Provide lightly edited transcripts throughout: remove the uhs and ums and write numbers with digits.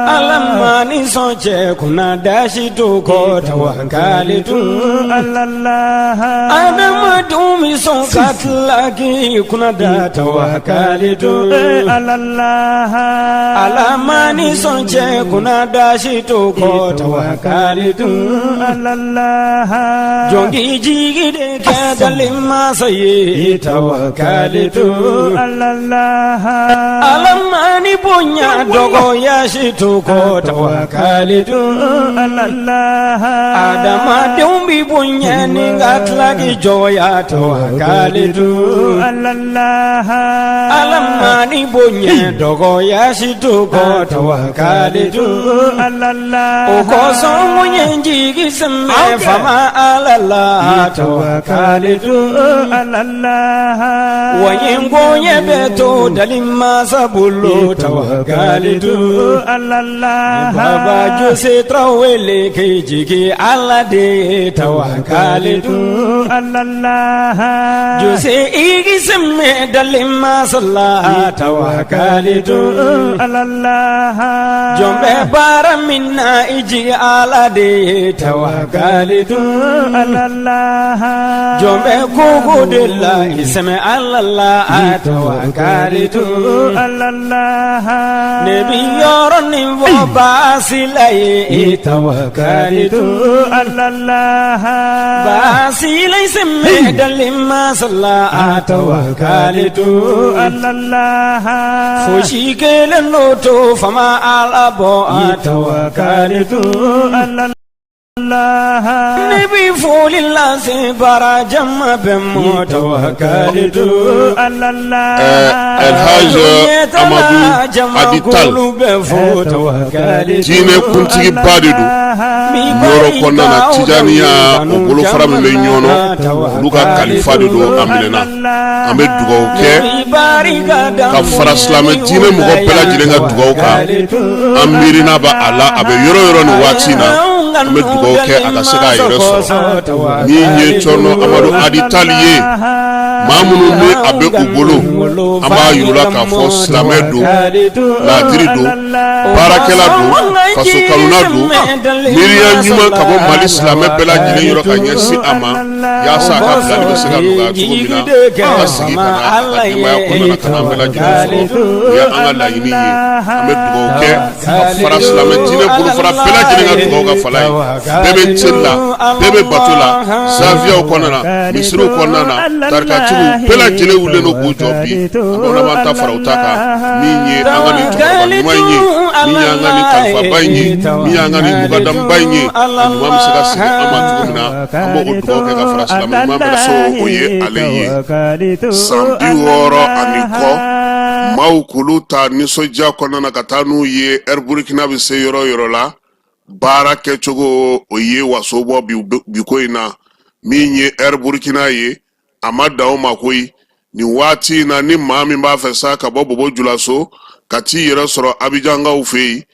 Alamani sonche kuna dashi tuko tawakalitu Adama dumi son katlaki kuna da tawakalitu Alamani sonche kuna dashi tuko tawakalitu Jongi jigide kadalima sayi tawakalitu Alamani punya dogo yashitu ko tawakalitu Adama dumbi punya ningatlagi joya tawakalitu Alamani punya dogo yashitu ko tawakalitu Okoso munye njigi semme fama alala tawakalitu Wayingo yebeto dalima sabulu tawakalitu Baba Jose trawele kejiki alade tawakalitu Jose igi semme dalima salla tawakalitu Jombe bara minna iji alade tawakalitu Jombe kuku dilla iseme alala tawakalitu Nebi yoroni wo basilai tawakalitu Basilai semme dalima salla tawakalitu Fushikele noto fama alabo tawakalitu Nabi fulillah se bara jamma bemmo tawakalitu Elhaj Amadou Adital Tine kuntigi badidu Yoro konana Tijaniya Ogolo faram le nyono Luka kalifadidu amilena Ame dugaw ke Ka faraslame tine mugo pela jilenga dugaw ka Amirina ba ala abe yoro yoro ni watina Ame dugaw ke akasega ireso Ninye chono Amadou Adital ye Mamunu ne abe ugolo Ama yurula ka fo slamedu Ladiridu Barakeladu Fasukalunadu Miriya nyuma kabo mali slame bela jine yoro ka nyesi ama Yasa ka blali besega luga chugumina Kasigi kana akadima ya kuna na kana bela jine Ya anga la yini ye Ame dugoke Fara slame jine bulu fara bela jine nga dugoka falai Bebe chilla Bebe batula Zavia ukonana Misiri ukonana Tarka Pela jele ule no bujobi Ambona manta farautaka Minye angani tukaba nyumainye Minye angani kalfa bainye Minye angani mugadam bainye Imam sega sige ama tukumina Amo udukoke ka farasilama Imam so oye aleye Sambi woro aniko Maukuluta nisoja konana katanu ye Burkina bise yoro yoro la Bara kechogo oye wasobo bikoina Minye Burkina ye Amada o makoi ni wati na ni mami ba fesa ka bobo julaso kati yere soro abijanga ufe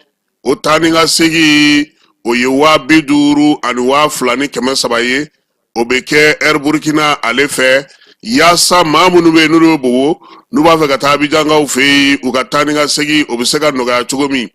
o taninga segi o yewa biduru ani wa fulani keme sabaye o beke Burkina alefe yasa mamunu be nuru bobo nuba fe kata abijanga ufe o kataninga segi o bisega noga chugomi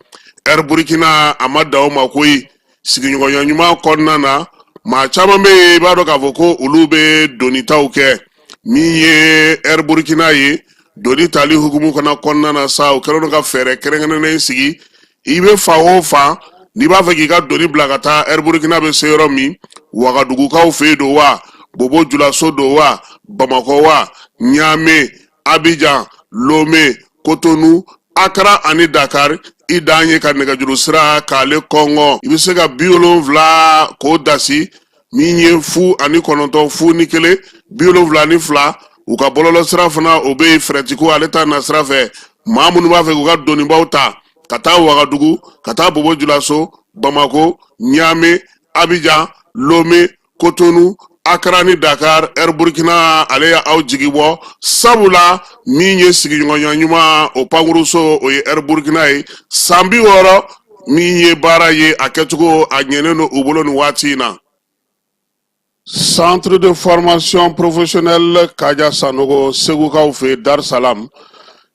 Burkina amada o makoi siginyo nyanyuma konnana ma chama me bado kavoko ulube donita uke Miye Burkina ye doni tali hukumu kana konna na sa o kero ka fere kerengene ne sigi ibe fa o fa ni ba feki ka doni blagata Burkina be seyoro mi Wagadugu ka o fe do wa Bobo Julaso do wa Bamako wa Niamey Abidjan Lomé Cotonou Accra ani Dakar idanye ka nega juru sira kale Congo ibisega biolo vla ko dasi Minye fu ani kononton fu nikele biolo vla ni fla uka bololo sira fana obe fretiku aleta na sira fe mamunu ba fe uka doni bauta kata Wagadugu kata Bobo Julaso Bamako Niamey Abidjan Lomé Cotonou Accra ni Dakar Burkina aleya au jigibo sabula minye sigi nyuma o panguruso o ye Burkina e sambi woro minye bara ye aketugo agyeneno ubolo ni watina. Centre de formation professionnelle Kaja Sanogo Seguka Oufe Dar Salam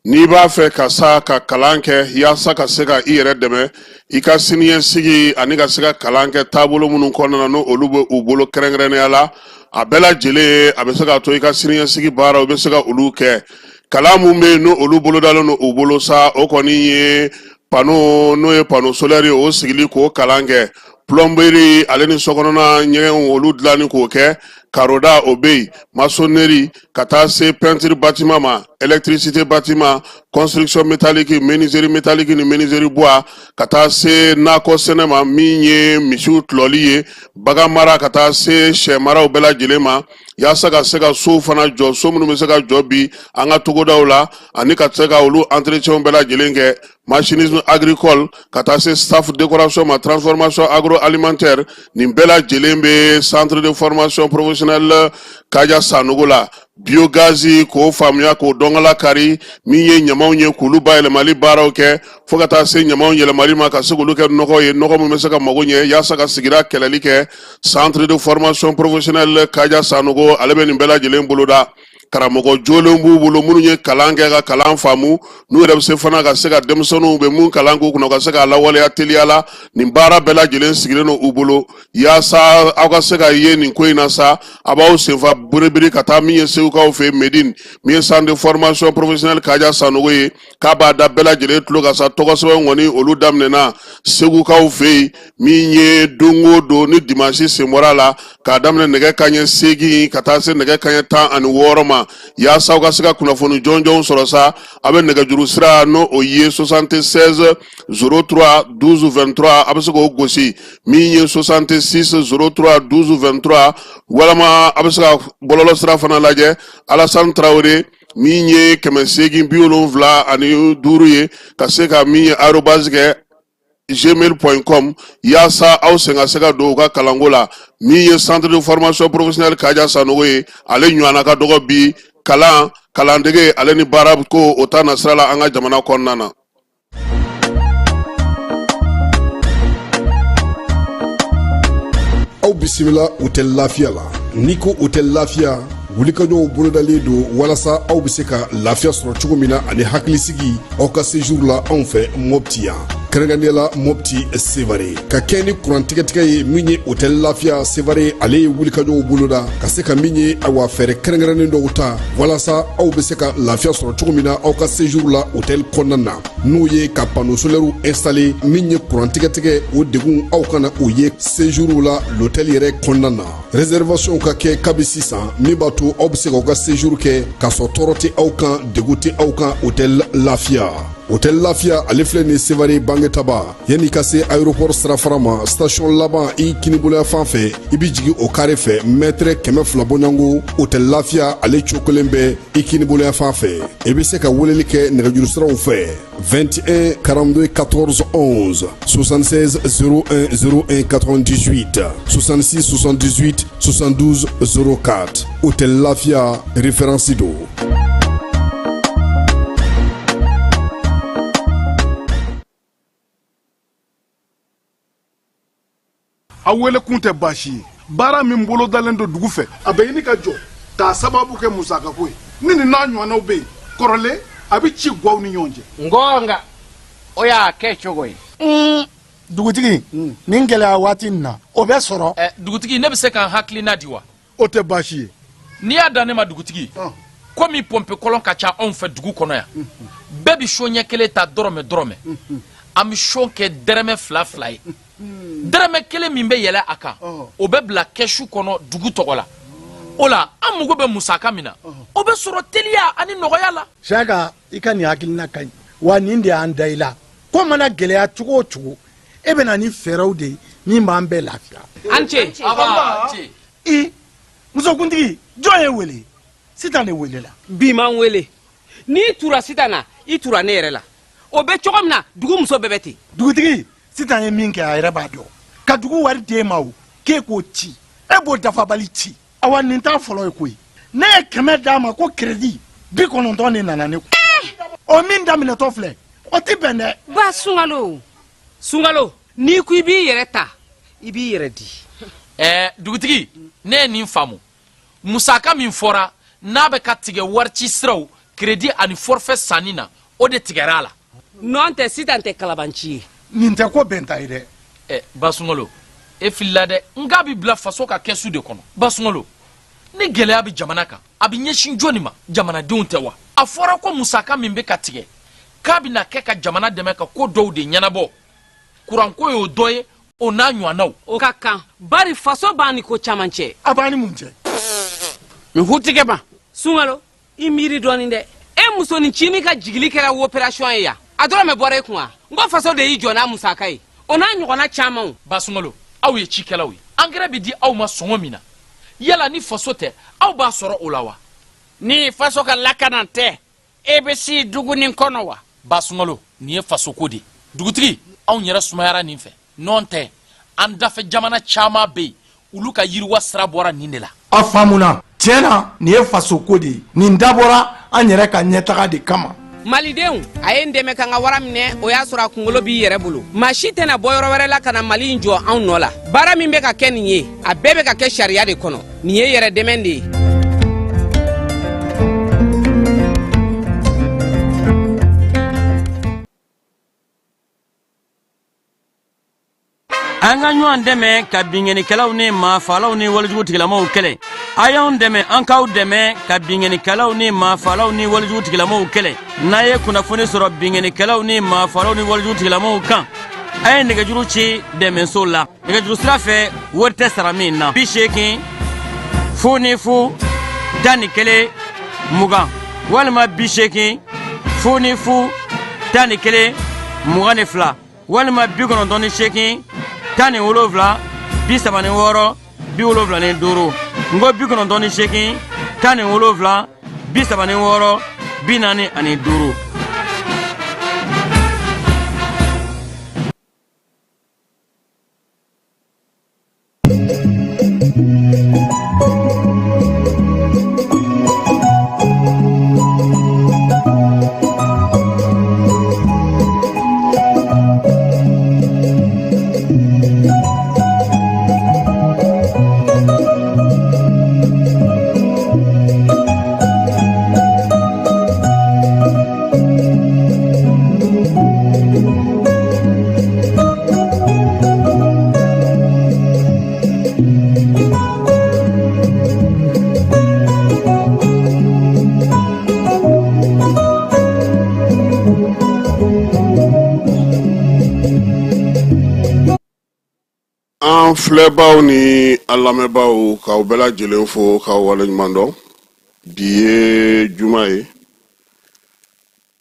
n'i b'a fɛ ka sa ka kalan kɛ yaasa ka se ka i yɛrɛ dɛmɛ i ka siniɲɛsigi ani ka se ka kalan kɛ taabolo minnu kɔnɔna na n'o olu bɛ u bolo kɛrɛnkɛrɛnnenya la a bɛɛ lajɛlen a bɛ se ka to i ka siniɲɛsigi baaraw bɛ se ka olu kɛ kalan mun bɛ yen n'o olu bolodalen don u bolo sa o kɔni ye pano n'o ye pano solaire ye o sigili k'o kalan kɛ plomberie ale ni sokɔnɔna ɲɛgɛnw olu dilanni k'o kɛ karoda o bɛ yen maçonnerie ka taa se peinture bâtiment ma électricité bâtiment construction métallique menuiserie métallique ni menuiserie bois ka taa se nakɔ sɛnɛ ma min ye misiw tulɔli ye bagan mara ka taa se sɛ maraw bɛɛ lajɛlen ma yaasa ka se ka sow fana jɔ so minnu bɛ se ka jɔ bi an ka togodaw la ani ka se ka olu entretien bɛɛ lajɛlen kɛ machinisme agricole ka taa se staff décoration ma transformation agroalimentaire nin bɛɛ lajɛlen bɛ centre de formation professionnelle Kaja Sanogo la biogaz k'o faamuya k'o dɔngala kari min ye ɲamaw ye k'olu bayɛlɛmali baaraw kɛ fo ka taa se ɲamaw yɛlɛmali ma ka se k'olu kɛ nɔgɔ ye nɔgɔ min bɛ se ka mago ɲɛ yaasa ka sigida kɛlɛli kɛ centre de formation professionnelle Kaja Sanogo ale bɛ nin bɛɛ lajɛlen boloda karamɔgɔ jolenw b'u bolo minnu ye kalan kɛ ka kalan faamu n'u yɛrɛ bɛ se fana ka se ka denmisɛnninw bɛ mun kalan k'u kunna ka se k'a lawaleya teliya la nin baara bɛɛ lajɛlen sigilen don u bolo yaasa aw ka se ka ye nin ko in na sa a b'aw senfa biribiri ka taa min ye segukaw fɛ Medine min ye centre de formation professionnelle Kaja Sanogo ye k'a b'a da bɛɛ lajɛlen tulo ka sa tɔgɔ sɛbɛn kɔni olu daminɛna segukaw fɛ yen min ye don o don ni dimanche sen bɔra la k'a daminɛ nɛgɛ kanɲɛ 8 ka taa se nɛgɛ kanɲɛ 16 ma yaasa aw ka se ka kunnafoni jɔnjɔnw sɔrɔ sa a bɛ nɛgɛjuru sira n'o o ye 76 03 12 23 a bɛ se k'o gosi min ye 66 03 12 23 walama a bɛ se ka bɔlɔlɔ sira fana lajɛ Alassane Traoré min ye 875 ye ka se ka min ye arobase kɛ gmail.com yaasa aw sen ka se ka don u ka kalanko la min ye centre de formation professionnelle Kaja Sanogo ye ale ɲɔgɔnna ka dɔgɔ bi kalandege ale ni baara ko o ta na sira la an ka jamana kɔnɔna na. Aw bisimila hôtel Lafiya la n'i ko hôtel Lafiya wulikajɔw bolodalen don walasa aw bɛ se ka lafiya sɔrɔ cogo min na ani hakilisigi aw ka séjour la anw fɛ Mopti yan kɛrɛnkɛrɛnnenya la Mopti Sevare ka kɛ ni kurantigɛtigɛ ye min ye hôtel Lafiya Sevare ale ye wulikajɔw boloda ka se ka min ye awa fɛɛrɛ kɛrɛnkɛrɛnnen dɔw ta walasa aw bɛ se ka lafiya sɔrɔ cogo min na aw ka séjour la hôtel kɔnɔna na n'o ye ka panneau solaire installer min ye kurantigɛtigɛ o degun aw kana o ye séjour la l'hôtel yɛrɛ kɔnɔna na réservation ka kɛ kabi sisan min b'a to aw bɛ se k'aw ka séjour kɛ k'a sɔrɔ tɔɔrɔ tɛ aw kan degun tɛ aw kan hôtel Lafiya. Hôtel Lafiya ale filɛ nin Sevare Bangetaba yanni ka se aéroport sirafara ma station laban i kiniboloya fan fɛ i bi jigin o carré fɛ mètre 200 bɔɲango Hôtel Lafiya ale cokolen bɛ i kiniboloya fan fɛ i bɛ se ka weleli kɛ nɛgɛjuru siraw fɛ 21 42 14 11 76 01 01 98 66 78 72 04 Hôtel Lafiya référence do. A wele kun tɛ baasi ye baara min bolo dalen don dugu fɛ a bɛ ɲini ka jɔ k'a sababu kɛ musakako ye ni nin n'a ɲɔgɔnnaw bɛ yen kɔrɔlen a bɛ ci guwaw ni ɲɔgɔn cɛ. Nka o y'a kɛ cogo ye. Dugutigi nin gɛlɛya waati nin na o bɛ sɔrɔ. Dugutigi ne bɛ se k'an hakilina di wa. O tɛ baasi ye. N'i y'a dan ne ma dugutigi komi pompe kɔlɔn ka ca anw fɛ dugu kɔnɔ yan bɛɛ bɛ so ɲɛ kelen ta dɔrɔmɛ dɔrɔmɛ an bɛ so kɛ dɛrɛmɛ 2 ye. dɛrɛmɛ kelen min bɛ yɛlɛ a kan o bɛ bila kɛsu kɔnɔ dugu tɔgɔ la o la an mago bɛ musaka min na o bɛ sɔrɔ teliya ani nɔgɔya la. Saka i ka nin hakilina ka ɲi wa nin de y'an da i la ko mana gɛlɛya cogo o cogo e bɛ na ni fɛɛrɛw de ye min b'an bɛɛ lafiya. An cɛ i musokuntigi jɔn ye wele Sitan de wele la. Bi m'an wele n'i tura Sitan na i tura ne yɛrɛ la o bɛ cogo min na dugu muso bɛɛ bɛ ten. Dugutigi Sitan ye min kɛ a yɛrɛ b'a dɔn ka dugu wari d'e ma o k'e k'o ci e b'o dafabali ci awa nin t'a fɔlɔ ye koyi ne ye 100 d'a ma ko crédit 90 de nana ne kun o min daminɛtɔ filɛ o tɛ bɛn dɛ. Ba Sunkalo n'i ko i b'i yɛrɛ ta i b'i yɛrɛ di. Dugutigi ne ye nin faamu musaka min fɔra n'a bɛ ka tigɛ warici siraw crédit ani forfait sanni na o de tigɛra a la non tɛ sitan tɛ kalabanci ye nin tɛ ko bɛn ta ye dɛ basungalo e filila dɛ nga bi bila faso ka kɛsu de kɔnɔ basungalo ni gɛlɛya bi jamana kan a bi ɲɛsin jɔnni ma jamanadenw tɛ wa a fɔra ko musaka min bɛ ka tigɛ k'a bɛna kɛ ka jamana dɛmɛ ka ko dɔw de ɲɛnabɔ kuranko y'o dɔ ye o n'a ɲɔgɔnnaw o ka kan bari faso b'a ni ko caman cɛ a b'a ni mun cɛ nin hutigɛ ma sunkalo i miiri dɔɔnin dɛ e musonicinin ka jigili kɛra opération ye yan a dɔrɔn bɛ bɔra e kun wa n ko faso de y'i jɔ n'a musaka ye o n'a ɲɔgɔnna camanw basungalo aw ye cikɛlaw ye engrais bɛ di aw ma sɔngɔ min na yala ni faso tɛ aw b'a sɔrɔ o la wa ni faso ka lakana tɛ e bɛ si dugu nin kɔnɔ wa basungalo nin ye faso ko de dugutigi anw yɛrɛ sumayara nin fɛ nɔn tɛ an dafɛ jamana caman bɛ yen olu ka yiriwa sira bɔra nin de la a faamuna tiɲɛ na nin ye faso ko de ye nin dabɔra an yɛrɛ ka ɲɛtaga de kama malidenw a ye n dɛmɛ ka n ka wara minɛ o y'a sɔrɔ a kunkolo b'i yɛrɛ bolo maa si tɛna bɔ yɔrɔ wɛrɛ la ka na mali in jɔ anw nɔ la baara min bɛ ka kɛ nin ye a bɛɛ bɛ ka kɛ sariya de kɔnɔ nin ye yɛrɛ dɛmɛ de ye an ka ɲɔgɔn dɛmɛ ka binŋɛnikɛlaw ni maafalaw ni walijugutigilamaw kɛlɛ a y'anw dɛmɛ an k'aw dɛmɛ ka binŋɛnikɛlaw ni maafalaw ni walijugutigilamaw kɛlɛ n'a ye kunnafoni sɔrɔ binŋɛnikɛlaw ni maafalaw ni walijugutigilamaw kan a ye nɛgɛjuru ci dɛmɛso la nɛgɛjuru sira fɛ wari tɛ sara min na 80 00 11 20 walima 80 00 11 22 walima 98 17 36 75 n ko 98 17 36 45. An filɛbaw ni an lamɛnbaw k'aw bɛɛ lajɛlen fo k'aw waleɲuman dɔn bi ye juma ye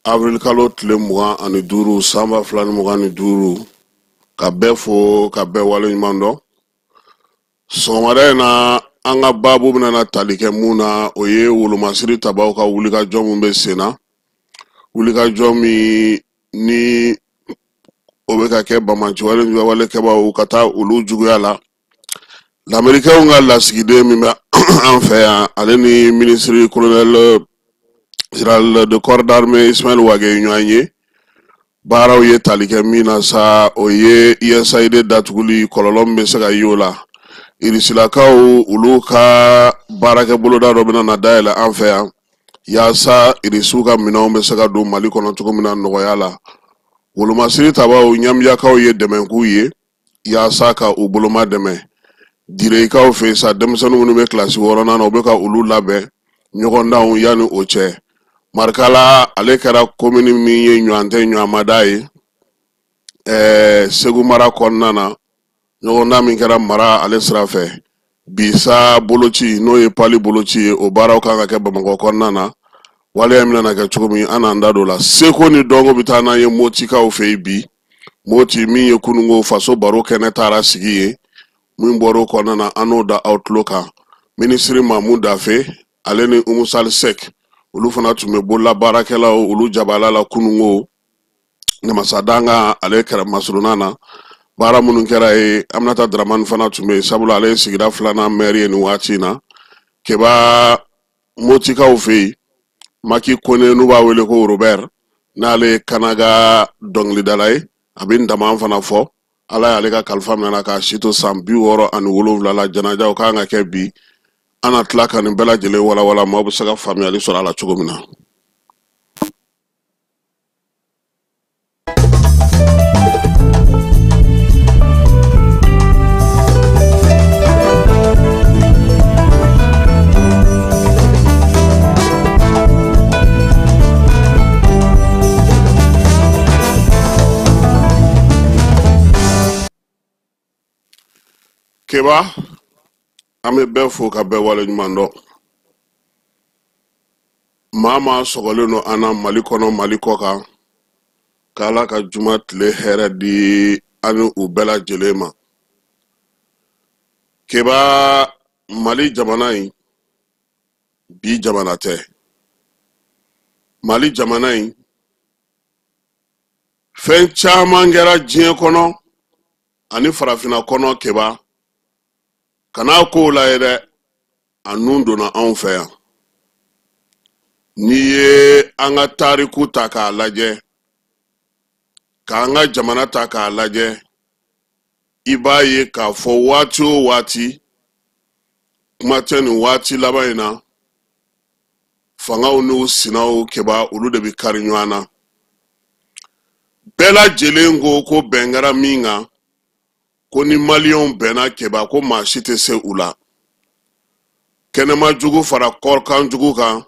avril kalo tile 25 san 2025 ka bɛɛ fo ka bɛɛ waleɲuman dɔn sɔgɔmada in na an ka baabu bɛna tali kɛ mun na o ye wolomasiri tabaw ka wulikajɔ min bɛ sen na wulikajɔ min ni o bɛ ka kɛ bamaci walekɛbaw ka taa olu juguya la l'américain ka lasigiden min bɛ an fɛ yan ale ni ministre colonel général de corps d'armée Ismaël Wage ɲɔgɔn ye baaraw ye tali kɛ min na sa o ye USAID datuguli kɔlɔlɔ min bɛ se ka ye o la irisilakaw olu ka baarakɛ boloda dɔ bɛna na dayɛlɛ an fɛ yan yaasa irisiw ka minɛnw bɛ se ka don Mali kɔnɔ cogo min na nɔgɔya la wolomasiri tabaw ɲamiyakaw ye dɛmɛ k'u ye yaasa ka u boloma dɛmɛ direikaw fɛ sa denmisɛnninw minnu bɛ kilasi 6nan na u bɛ ka olu labɛn ɲɔgɔndanw yanni o cɛ marikala ale kɛra komini min ye ɲɔgɔn tɛ ɲɔgɔnmada ye Segu mara kɔnɔna na ɲɔgɔndan min kɛra mara ale sira fɛ bisa boloci n'o ye pali boloci ye o baaraw kan ka kɛ Bamakɔ kɔnɔna na waleya min na kɛ cogo min an n'an da don la seko ni dɔnko bɛ taa n'an ye motikaw fɛ yen bi moti min ye kunungo faso baro kɛnɛ taara sigi ye min bɔra o kɔnɔna na an n'o da aw tulo kan minisiri Mamu Dafe ale ni Umu Sali Sek olu fana tun bɛ bolola baarakɛlaw olu jabala la kunungo namasadanga ale kɛra masuruna na baara minnu kɛra ye Aminata Dramani fana tun bɛ yen sabula ale sigira 2nan maire ye nin waati in na keba motikaw fɛ yen Maki Kone n'u b'a wele ko Robert n'ale Kanaga dɔnkilidala ye a bɛ ndama fana fɔ ala y'ale ka kalifa minɛ ka si to san 67 la janajaw kan ka kɛ bi an na tila ka nin bɛɛ lajɛlen walawala maaw bɛ se ka faamuyali sɔrɔ a la cogo min na keba ame bɛɛ fo ka bɛɛ wale ɲuman dɔn maa sɔgɔlen no ana Mali kɔnɔ Mali kɔ kan k'Ala ka juma tile hɛrɛ di ani u bɛɛ lajɛlen ma keba Mali jamana in bi jamana tɛ Mali jamana in fɛn caman kɛra diɲɛ kɔnɔ ani farafina kɔnɔ keba kana ko la yɛrɛ a nun donna anw fɛ yan ni ye an ka tariku ta k'a lajɛ k'an ka jamana ta k'a lajɛ i b'a ye k'a fɔ waati o waati kuma tɛ nin waati laban in na fangaw n'u sinaw keba olu de bi kari ɲɔgɔn na bɛɛ lajɛlen ko bɛn kɛra min kan ko ni maliyɛnw bɛnna keba ko maa si tɛ se u la kɛnɛma jugu fara kɔrɔkan jugu kan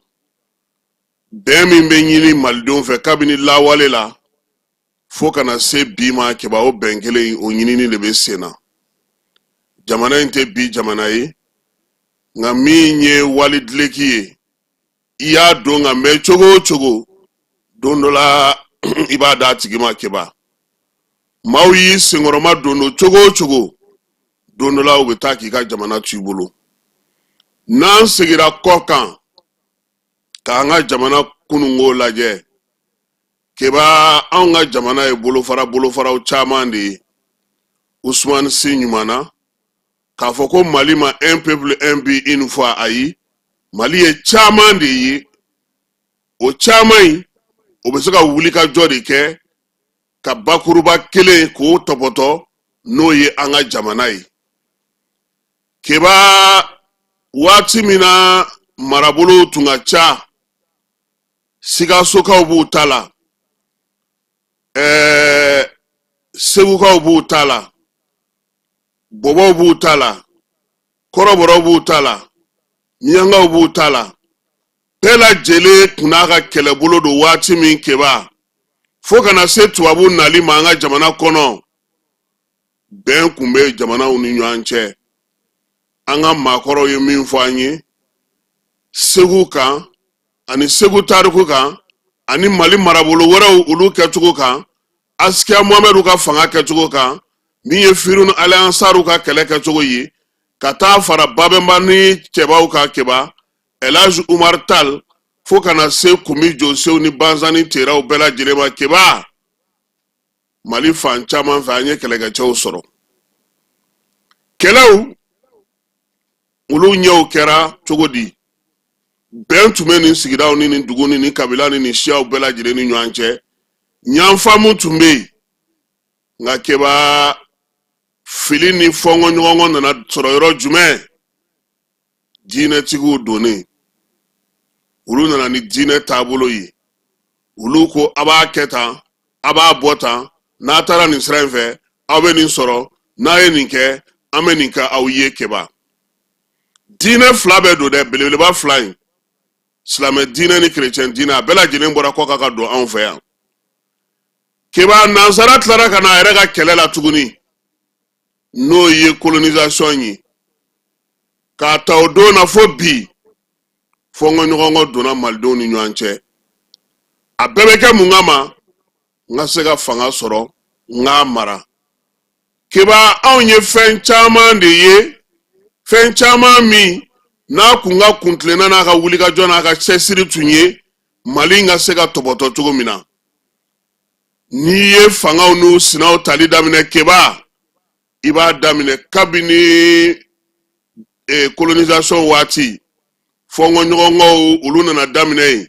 bɛn min bɛ ɲini malidenw fɛ kabini lawale la fo kana se bi ma keba o bɛn kelen o ɲinini de bɛ sen na jamana in tɛ bi jamana ye nka min ye walidileki ye i y'a dɔn nka mɛ cogo o cogo don dɔ la i b'a d'a tigi ma keba maaw y'i senkɔrɔma don cogo o cogo don dɔ la u bɛ taa k'i ka jamana to i bolo n'an segira kɔ kan k'an ka jamana kununko lajɛ keba anw ka jamana ye bolofaraw caman de ye Usumani Si ɲuman na k'a fɔ ko Mali ma un peuple un but une fois ayi Mali ye caman de ye o caman in o bɛ se ka wuli ka jɔ de kɛ ka bakuruba kelen k'o tɔpɔtɔ n'o ye an ka jamana ye keba waati min na marabolo tun ka ca Sikasokaw b'u ta la Segukaw b'u ta la Bɔbɔw b'u ta la Kɔrɔbɔrɔw b'u ta la Miyangaw b'u ta la bɛɛ lajɛlen tun n'a ka kɛlɛbolo don waati min keba fo kana se tubabu nali ma an ka jamana kɔnɔ bɛn kun bɛ jamanaw ni ɲɔgɔn cɛ an ka maakɔrɔw ye min fɔ an ye Segu kan ani Segu tariku kan ani Mali marabolo wɛrɛw olu kɛcogo kan Asikiya Muhamɛdu ka fanga kɛcogo kan min ye Firuni Aliyansaru ka kɛlɛ kɛcogo ye ka taa fara Babɛnba ni cɛbaw ka keba Elhaji Umar Tal fo kana se Kumi Josew ni Banza ni Teraw bɛɛ lajɛlen ma keba Mali fan caman fɛ an ye kɛlɛkɛcɛw sɔrɔ kɛlɛw olu ɲɛw kɛra cogo di bɛn tun bɛ nin sigidaw ni nin dugu ni nin kabila ni nin siyaw bɛɛ lajɛlen ni ɲɔgɔn cɛ ɲanfaamu tun bɛ yen nka keba fili ni fɔngɔ ɲɔgɔngɔ nana sɔrɔ yɔrɔ jumɛn diinɛtigiw donnen olu nana ni diinɛ taabolo ye olu ko a b'a kɛ tan a b'a bɔ tan n'a taara nin sira in fɛ aw bɛ nin sɔrɔ n'a ye nin kɛ an bɛ nin kɛ aw ye keba diinɛ fila bɛ don dɛ belebeleba fila in silamɛ diinɛ ni kerecɛn diinɛ a bɛɛ lajɛlen bɔra kɔ ka don anw fɛ yan keba nansara tilara ka na a yɛrɛ ka kɛlɛ la tuguni n'o ye colonisation ye k'a ta o don na fo bi fɔnkɔɲɔgɔnkɔ donna malidenw ni ɲɔgɔn cɛ a bɛɛ bɛ kɛ mun kama n ka se ka fanga sɔrɔ n k'a mara keba anw ye fɛn caman de ye fɛn caman min n'a kun ka kuntilenna n'a ka wulikajɔ n'a ka cɛsiri tun ye Mali ka se ka tɔbɔtɔ cogo min na n'i ye fangaw n'u sinaw tali daminɛ keba i b'a daminɛ kabini colonisation waati fɔnkɔɲɔgɔnkɔw olu nana daminɛ yen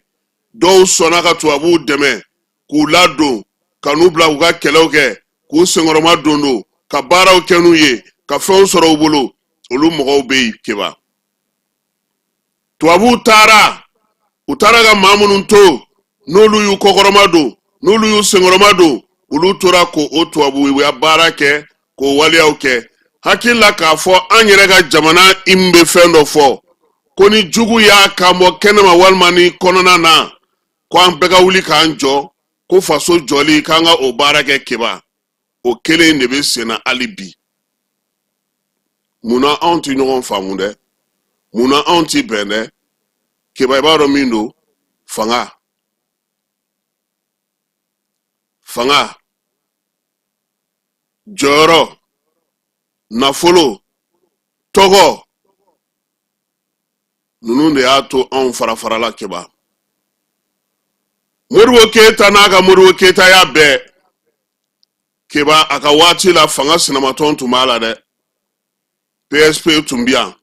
dɔw sɔnna ka tubabuw dɛmɛ k'u ladon ka n'u bila k'u ka kɛlɛw kɛ k'u senkɔrɔma don ka baaraw kɛ n'u ye ka fɛnw sɔrɔ u bolo olu mɔgɔw bɛ yen keba tubabuw taara u taara ka maa minnu to n'olu y'u kɔkɔrɔma don n'olu y'u senkɔrɔma don olu tora k'o tubabu ya baara kɛ k'o waleyaw kɛ hakili la k'a fɔ an yɛrɛ ka jamana in bɛ fɛn dɔ fɔ ko ni jugu y'a kan bɔ kɛnɛma walima ni kɔnɔna na ko an bɛɛ ka wuli k'an jɔ ko faso jɔli k'an ka o baara kɛ keba o kelen de bɛ sen na hali bi muna anw ti ɲɔgɔn faamu dɛ muna anw ti bɛn dɛ keba i b'a dɔn min don fanga jɔyɔrɔ nafolo tɔgɔ ninnu de y'a to anw farafarala keba Modibo Keyita n'a ka Modibo Keyita y'a bɛɛ keba a ka waati la fanga sinamatɔn tun b'a la dɛ PSP tun bɛ yan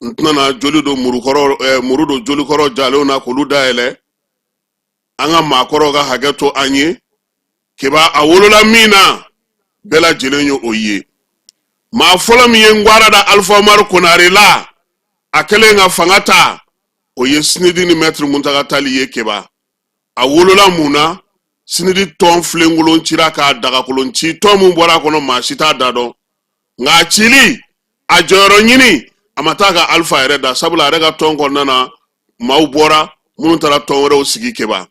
n tɛna joli don muru don jolikɔrɔ jalenw na k'olu dayɛlɛ an ka maakɔrɔw ka hakɛ to an ye keba a wolola min na bɛɛ lajɛlen ye o ye maa fɔlɔ min ye Ngwara da Alpha Umaru Konare la a kɛlen ka fanga ta o ye Sinidi ni Maître Muntaka Tali ye keba a wolola mun na Sinidi tɔn filenkolon cira k'a dagakolon ci tɔn mun bɔra a kɔnɔ maa si t'a da dɔn nka a cili a jɔyɔrɔ ɲini a ma taa ka Alpha yɛrɛ da sabula a yɛrɛ ka tɔn kɔnɔna na maaw bɔra minnu taara tɔn wɛrɛw sigi keba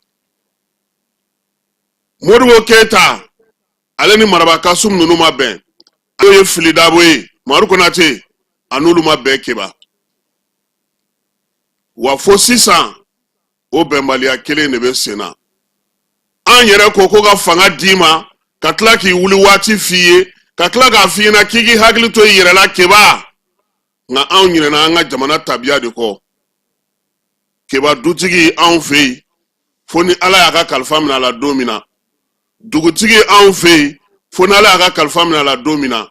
Modibo Keyita ale ni Maraba Kasum ninnu ma bɛn ale ye Fili Dabo ye Umaru Konate a n'olu ma bɛn keba wa fo sisan o bɛnbaliya kelen de bɛ sen na an yɛrɛ ko ka fanga d'i ma ka tila k'i wuli waati f'i ye ka tila k'a f'i ɲɛna k'i k'i hakili to i yɛrɛ la keba nka anw ɲinɛna an ka jamana tabiya de kɔ keba dutigi anw fɛ yen fo ni Ala y'a ka kalifa minɛ a la don min na dugutigi anw fɛ yen fo ni Ala y'a ka kalifa minɛ a la don min na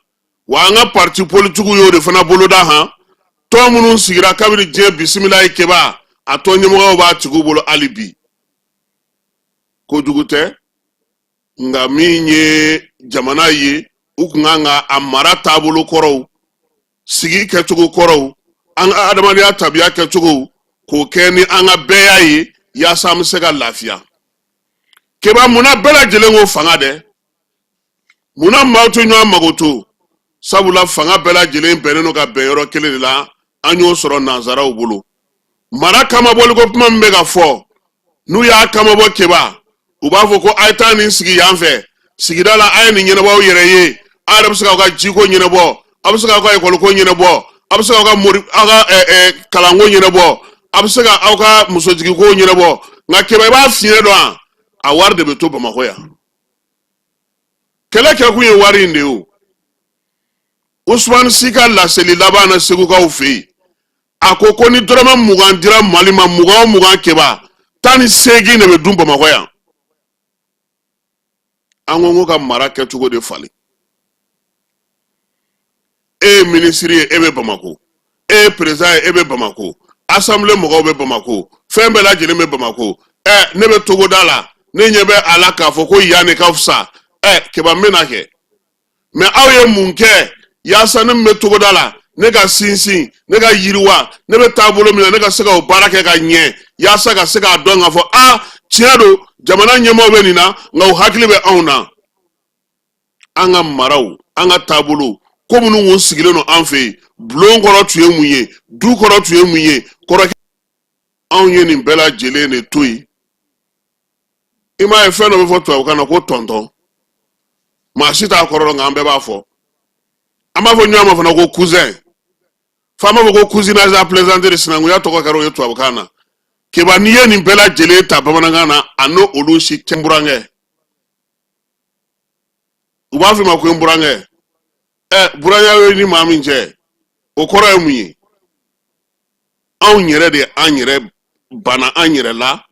wa an ka parti politigiw y'o de fana boloda han tɔn minnu sigira kabini diɲɛ bisimila ye keba a tɔn ɲɛmɔgɔw b'a tigiw bolo hali bi kojugu tɛ nka min ye jamana ye u kun kan ka a mara taabolo kɔrɔw sigi kɛcogo kɔrɔw an ka adamadenya tabiya kɛcogo k'o kɛ ni an ka bɛɛ y'a ye yaasa an bɛ se ka lafiya keba munna bɛɛ lajɛlen ko fanga dɛ munna maaw tɛ ɲɔgɔn mago to sabula fanga bɛɛ lajɛlen bɛnnen don ka bɛn yɔrɔ kelen de la an y'o sɔrɔ nanzaraw bolo mara kamabɔliko kuma min bɛ ka fɔ n'u y'a kamabɔ keba u b'a fɔ ko a ye taa nin sigi yan fɛ sigida la a ye nin ɲɛnabɔ aw yɛrɛ ye a yɛrɛ bɛ se k'aw ka jiko ɲɛnabɔ a bɛ se k'aw ka ekɔliko ɲɛnabɔ a bɛ se k'aw ka kalanko ɲɛnabɔ a bɛ se k'aw ka musojigiko ɲɛnabɔ nka keba i b'a fiɲɛ dɔn a wari de bɛ to Bamakɔ yan kɛlɛ kɛkun ye wari in de ye Usman Si ka laseli laban na Segukaw fɛ yen a ko ni dɔrɔmɛ 20 dira Mali ma 20 o 20 keba 18 de bɛ dun Bamakɔ yan an ko ka mara kɛcogo de falen e ye ministre ye e bɛ Bamako e ye président ye e bɛ Bamako assemblée mɔgɔw bɛ Bamako fɛn bɛɛ lajɛlen bɛ Bamako ne bɛ Togoda la ne ɲɛ bɛ a la k'a fɔ ko yan ne ka fisa keba n bɛna kɛ mais aw ye mun kɛ yaasa ne min bɛ Togoda la ne ka sinsin ne ka yiriwa ne bɛ taabolo min na ne ka se ka o baara kɛ ka ɲɛ yaasa ka se k'a dɔn k'a fɔ tiɲɛ don jamana ɲɛmɔgɔw bɛ nin na nka u hakili bɛ anw na an ka maraw an ka taabolo ko minnu kun sigilen don an fɛ yen bulon kɔrɔ tun ye mun ye du kɔrɔ tun ye mun ye kɔrɔkɛ anw ye nin bɛɛ lajɛlen de to yen i m'a ye fɛn dɔ bɛ fɔ tubabukan na ko tɔntɔn maa si t'a kɔrɔ dɔn nka an bɛɛ b'a fɔ an b'a fɔ ɲɔgɔn ma fana ko cousin f'an b'a fɔ ko cousinage à plaisanter sinankunya tɔgɔ kɛra o ye tubabukan na keba n'i ye nin bɛɛ lajɛlen ta bamanankan na a n'o olu si tɛ n burankɛ u b'a fɔ ma ko n burankɛ burankɛ ye ni maa min cɛ o kɔrɔ ye mun ye anw yɛrɛ de an yɛrɛ bana an yɛrɛ la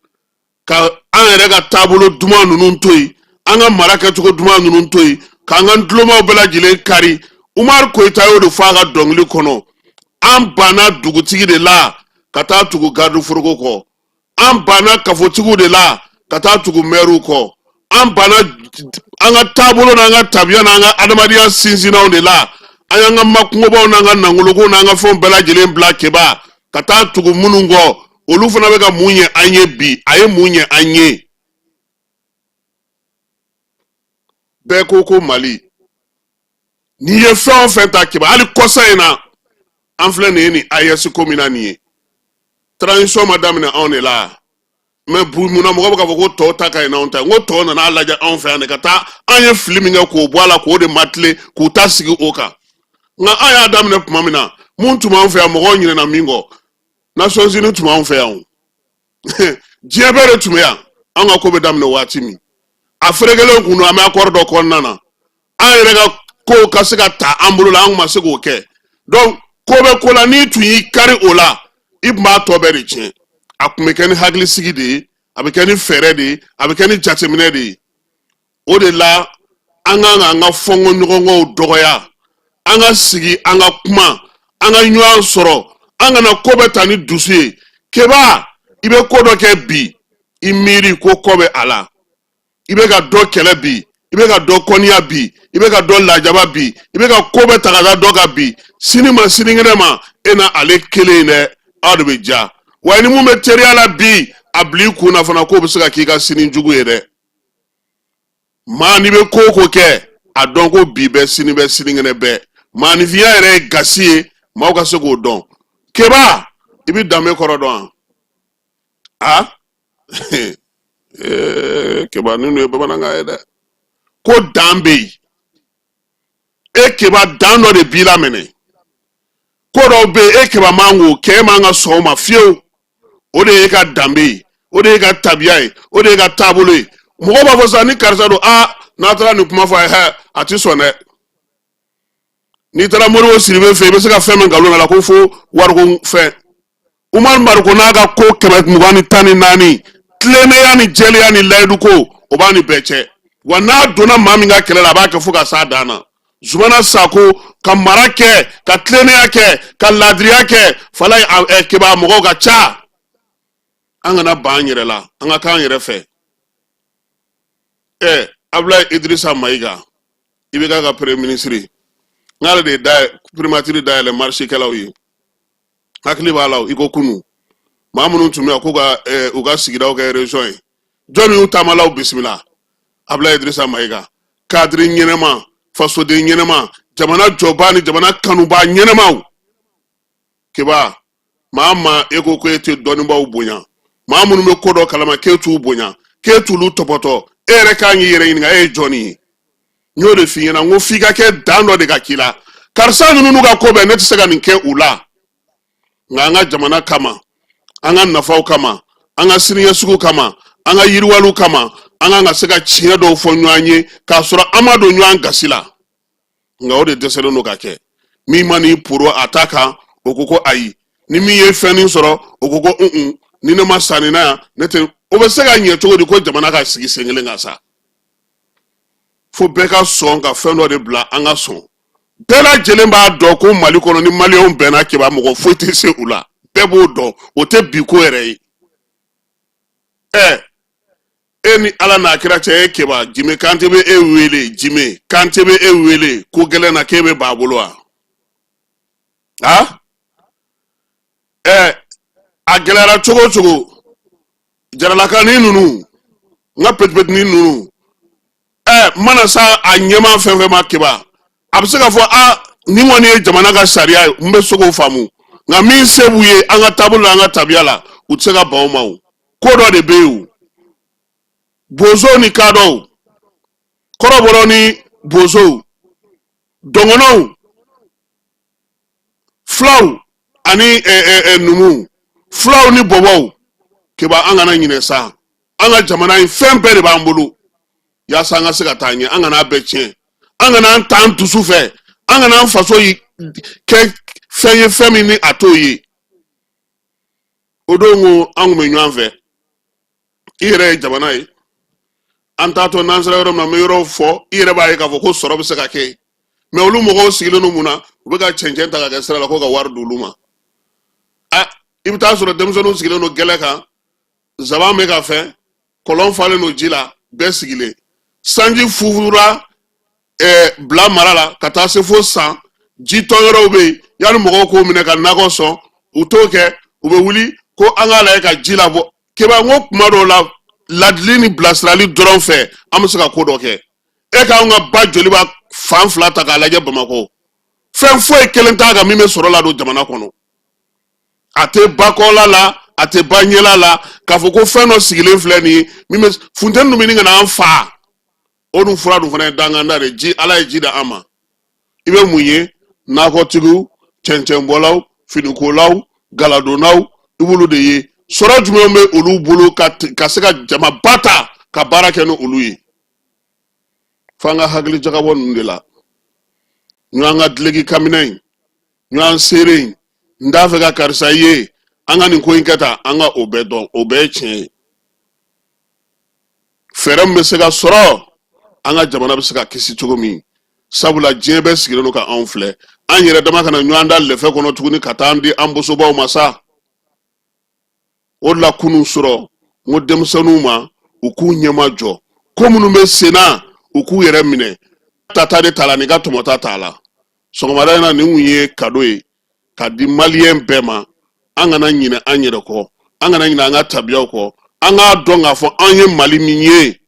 ka an yɛrɛ ka taabolo duman ninnu to yen an ka mara kɛcogo duman ninnu to yen k'an ka dulɔmaw bɛɛ lajɛlen kari Umaru Koyita y'o de fɔ a ka dɔnkili kɔnɔ an banna dugutigi de la ka taa tugu garde foroko kɔ an banna kafotigiw de la ka taa tugu maire kɔ an banna an ka taabolo n'an ka tabiya n'an ka adamadenya sinsinnaw de la an y'an ka makungobaw n'an ka nangolokow n'an ka fɛnw bɛɛ lajɛlen bila keba ka taa tugu minnu kɔ olu fana bɛ ka mun ɲɛ an ye bi a ye mun ɲɛ an ye bɛɛ ko Mali n'i ye fɛn o fɛn ta keba hali kɔsa in na an filɛ nin ye nin AES ko min na nin ye transition ma daminɛ anw de la mais munna mɔgɔ bɛ k'a fɔ ko tɔw ta ka ɲi n'anw ta ye n ko tɔw nana lajɛ anw fɛ yan de ka taa an ye fili min kɛ k'o bɔ a la k'o de matile k'u ta sigi o kan nga aya adam ne kuma mina mun tuma on fe mo nyine na mingo na so zini tuma on fe ya on jiebere tuma ya anga ko be dam ne watimi afregele kunu ama akordo konnana ayrega ko kasika ta ambulu la ngma se ko ke donc ko be ko la ni tu yi kari ola ibma to be riche akumekeni hagli sigidi abekeni feredi abekeni jateminedi o de la anga fongo nyongo dogoya anga sigi anga kuma anga nyuan soro anga na kobeta ni dusie keba ibe kodo ke bi imiri ko kobe ala ibe ga do kele bi ibe ga do konia bi ibe ga do lajaba bi ibe ga kobeta ga do ga bi sinima siningrema ena ale kele ne adbeja wani mu materiala bi abli kuna fana ko bisika kika sinin jugu yede mani be koko ke adonko bi be siningene be mani via ere gasie ma ka se go don keba ibi dame korodon keba ninu be bananga yede ko dambe e keba dando de bila mene ko do be e keba mango ke manga so ma fio o de ka dambe o de ka tabiai o de ka tabule mo ba fo sa ni karsa do na tara ni kuma fa ha ati so ne ni tara mo ro siribe fe be se ka fe men galo na la ko fo wargo fe umar marko na ga ko kemet mugani tani nani tlene yani jeli yani laidu ko obani beche wana dona mami ga kelela ba ka fuka sa dana zumana sako ka marake ka tlene yake ka ladri yake falai ke ba mo ga cha anga na banyere la anga kan yere fe abla Idrissa Maiga ibega ga premier ministre ngala de primatiri da le marché kalawi hakli balaw iko kunu mamunu tumi ko ga uga sigira ga region jomi utamalaw bismillah abla Idrissa Maiga cadre nyenema faso de nyenema jamana jobani jamana kanuba nyenema kiba mama eko ko ete doni ba ubunya mamunu me kodo kalama ketu ubunya ketu lu topoto ere kanyi yere nga Johnny nyore finyena ngo figa ke dando de kakila karsa nunu ga kobe net sega ninke ula nga jamana kama anga nafau kama anga siniya suku kama anga yirwalu kama anga sega china do fonywanye ka sura amado nyu gasila nga ode deselo no kake mi mani puro ataka okoko ayi ni mi ye feni soro okoko ni ne masani na nete obesega nye to di ko jamana ka sigi sengele ngasa fo beka songa feno de bla anga son bela jelemba do ko mali kono ni mali on bena ke ba mo fo te se ula bebo do o te bi ko ere eni ala na kira che ke ba jime kantebe ewele jime kantebe ewele ko gele na kebe babulu agelara chogo jaralaka ni nunu nga pet ni nunu mana sa anyema fenfe makiba abseka fo ni woni jamana ga sharia mbe sogo famu nga min sebuye anga tabula anga tabiala utsega bawmawo kodo de beu bozo ni kado koroboro ni bozo dongono flow ani numu flow ni bobo keba anga na nyine sa anga jamana in fembe de bambulu ya sanga sega tanye anga na beche anga na ntantu sufe anga na faso yi ke feye femini atoyi odongo angu menyanve ire jamana yi antato nansara ro na meyro fo ire ba yi ka fo ko soro be sega ke me olu mo go sigilo no muna ubega chenjenta ga sera ko ga wardu luma ibta soro demso sigilo no geleka zaba me ka fe kolon fale no jila besigile sanji fufura bla marala kata se fo san jito yoro be yanu mo ko mine ka nago so utoke ube wuli ko angala ka jila bo keba ngo kumaro la ladlini blasrali dron fe amusuka ko doke ka nga ba joli ba fan flata ka laje bamako fen fo kelenta ga mime soro la do jamana kono ate bakola la ate banyela la ka fo ko feno sigile fleni mime funten no mininga na anfa onu fura du fana danga ndare ji ala ji da ama ibe munye nakɔtigiw cɛncɛnbɔlaw finikolaw galadonaw i b'olu de ye sɔrɔ jumɛn bɛ olu bolo ka se ka jama ba ta ka baara kɛ ni olu ye f'an ka hakili jagabɔ ninnu de la ɲɔgɔn ka dileki kamina in ɲɔgɔn seere in n t'a fɛ ka karisa ye an ka nin ko in kɛ tan an ka o bɛɛ dɔn o bɛɛ ye tiɲɛ ye fɛɛrɛ min bɛ se ka sɔrɔ an ka jamana bɛ se ka kisi cogo min sabula diɲɛ bɛɛ sigilen don ka anw filɛ an yɛrɛ dama kana ɲɔgɔn da lɛfɛ kɔnɔ tuguni ka taa an di an bosobaw ma sa o de la kunun sɔrɔ n ko denmisɛnninw ma u k'u ɲɛma jɔ ko minnu bɛ sen na u k'u yɛrɛ minɛ tata de t'a la ni ka tɔmɔta t'a la sɔgɔmada in na nin kun ye kado ye ka di maliyɛn bɛɛ ma an kana ɲinɛ an yɛrɛ kɔ an kana ɲinɛ an ka tabiyaw kɔ an k'a dɔn k'a fɔ an ye mali min ye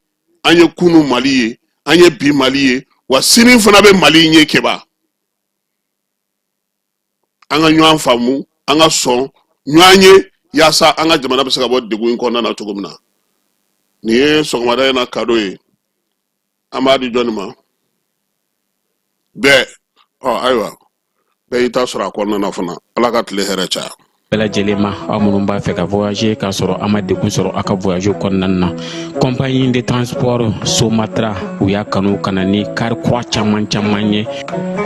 an ye kunun mali ye an ye bi mali ye wa sini fana bɛ mali in ye kɛba an ka ɲɔgɔn faamu an ka sɔn ɲɔgɔn ye yaasa an ka jamana bɛ se ka bɔ degun in kɔnɔna na cogo min na nin ye sɔgɔmada in na kado ye an b'a di jɔnni ma bɛɛ ayiwa bɛɛ y'i ta sɔrɔ a kɔnɔna na fana ala ka tile hɛrɛ caya bɛɛ lajɛlen ma aw minnu b'a fɛ ka voyager k'a sɔrɔ a ma degun sɔrɔ a ka voyage kɔnɔna na compagnie de transport Somatra u y'a kanu ka na ni kari kura caman ye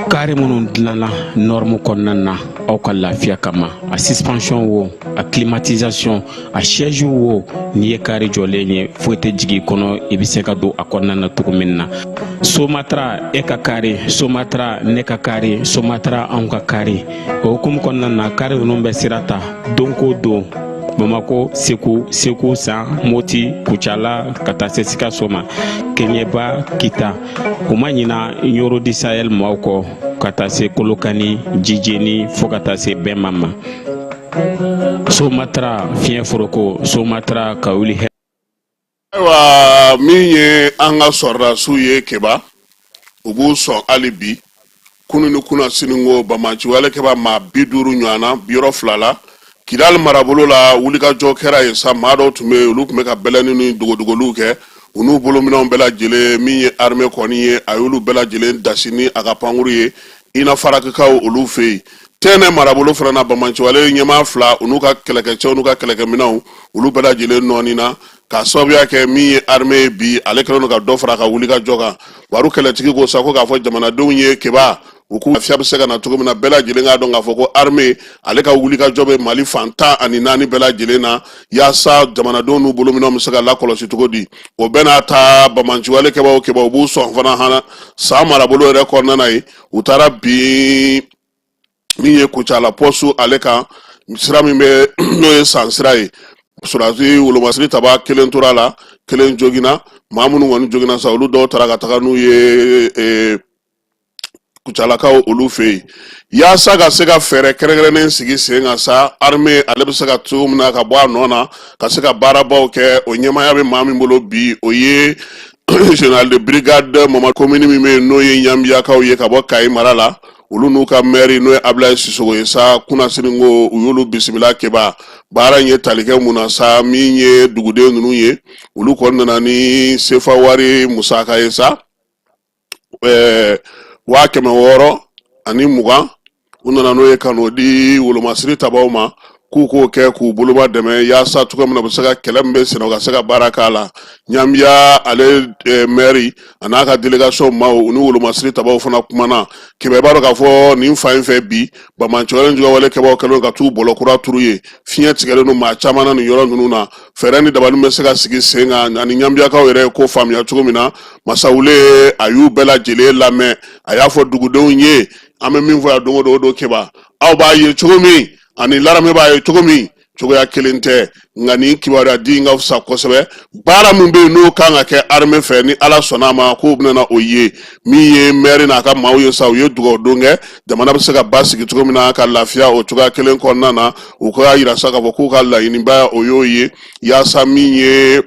kari minnu dilanna norme kɔnɔna na aw ka lafiya kama a suspension wo a climatisation a siège wo n'i ye kari jɔlen ye foyi tɛ jigin kɔnɔ i bɛ se ka don a kɔnɔna na cogo min na Somatra e ka kari Somatra ne ka kari Somatra anw ka kari o hukumu kɔnɔna na kari ninnu bɛ sira ta don ko don Bamako Segu San Moti Kucala ka taa se Sikaso ma Keɲeba Kita u ma ɲina Yoro di Sahel maaw kɔ ka taa se Kolokani Jijeni fo ka taa se Bɛnma ma Somatra fiɲɛ foroko Somatra ka wuli hɛ ayiwa min ye an ka sɔrɔdasiw ye kɛba u b'u sɔn hali bi kunu ni kuna sininko bamaciwale kɛba maa 50 ɲɔgɔnna biyɔrɔ 2 la Kidal marabolo la wulikajɔ kɛra ye sa maa dɔw tun bɛ olu tun bɛ ka bɛlɛni ni dogodogoliw kɛ u n'u bolominɛnw bɛɛ lajɛlen min ye armée kɔni ye a y'olu bɛɛ lajɛlen dasi ni a ka pankuru ye ina farakikaw olu fɛ yen tɛnɛ marabolo fana na bamaciwale ɲɛmaa 2 u n'u ka kɛlɛkɛcɛw n'u ka kɛlɛkɛminɛnw olu bɛɛ lajɛlen nɔɔni na ka sababuya kɛ min ye armée ye bi ale kɛlen don ka dɔ fara a ka wulikajɔ kan baro kɛlɛtigi ko sa ko k'a fɔ jamanadenw ye kɛba u k'u lafiya bɛ se ka na cogo min na bɛɛ lajɛlen k'a dɔn k'a fɔ ko armée ale ka wulikajɔ bɛ Mali fan 14 bɛɛ lajɛlen na yaasa jamanadenw n'u bolominɛnw bɛ se ka lakɔlɔsi cogo di o bɛɛ n'a ta bamaciwale kɛbaw u b'u sɔn fana hana san marabolo yɛrɛ kɔnɔna na ye u taara bi min ye Kucala pɔsu ale kan sira min bɛ n'o ye san sira ye surasi wolomasiri taba kelen tora la kelen jogina maa minnu kɔni jogina sa olu dɔw taara ka taga n'u ye Kucalakaw olu fɛ yen yaasa ka se ka fɛɛrɛ kɛrɛnkɛrɛnnen sigi sen kan sa armée ale bɛ se ka cogo min na ka bɔ a nɔ na ka se ka baarabaw kɛ o ɲɛmaaya bɛ maa min bolo bi o ye général de brigade Mamadu commune min bɛ yen n'o ye Ɲambiyakaw ye ka bɔ Kayi mara la olu n'u ka maire n'o ye Ablaye Sisogo ye sa kunnasini ko u y'olu bisimila kɛba baara in ye tali kɛ mun na sa min ye duguden ninnu ye olu kɔni nana ni sefa wari musaka ye sa 620 u nana n'o ye kano di wolomasiri tabaw ma k'u k'o kɛ k'u boloba dɛmɛ yaasa cogo min na u bɛ se ka kɛlɛ min bɛ senna u ka se ka baara k'a la Ɲambiya ale maire a n'a ka délégation maaw u ni wolomasiri tabaw fana kumana kɛmɛ b'a dɔn k'a fɔ nin fa in fɛ bi bamaciwale jugawale kɛbaw kɛlen ka t'u bɔlɔ kura turu ye fiɲɛ tigɛlen don maa caman na nin yɔrɔ ninnu na fɛɛrɛ ni dabali bɛ se ka sigi sen kan ani Ɲambiyakaw yɛrɛ ko faamuya cogo min na Masawule a y'u bɛɛ lajɛlen lamɛn a y'a fɔ dugudenw ye an bɛ min fɔ yan don o don kɛba aw b'a ye cogo min ani laramɛ b'a ye cogo min cogoya kelen tɛ nka nin kibaruya di ka fisa kosɛbɛ baara min bɛ yen n'o kan ka kɛ armée fɛ ni ala sɔnna a ma k'o bɛna o ye min ye maire n'a ka maaw ye sa u ye dugawu don kɛ jamana bɛ se ka basigi cogo min na ka lafiya o cogoya kelen kɔnɔna na u ka jira sa k'a fɔ k'u ka laɲiniba o y'o ye yaasa min ye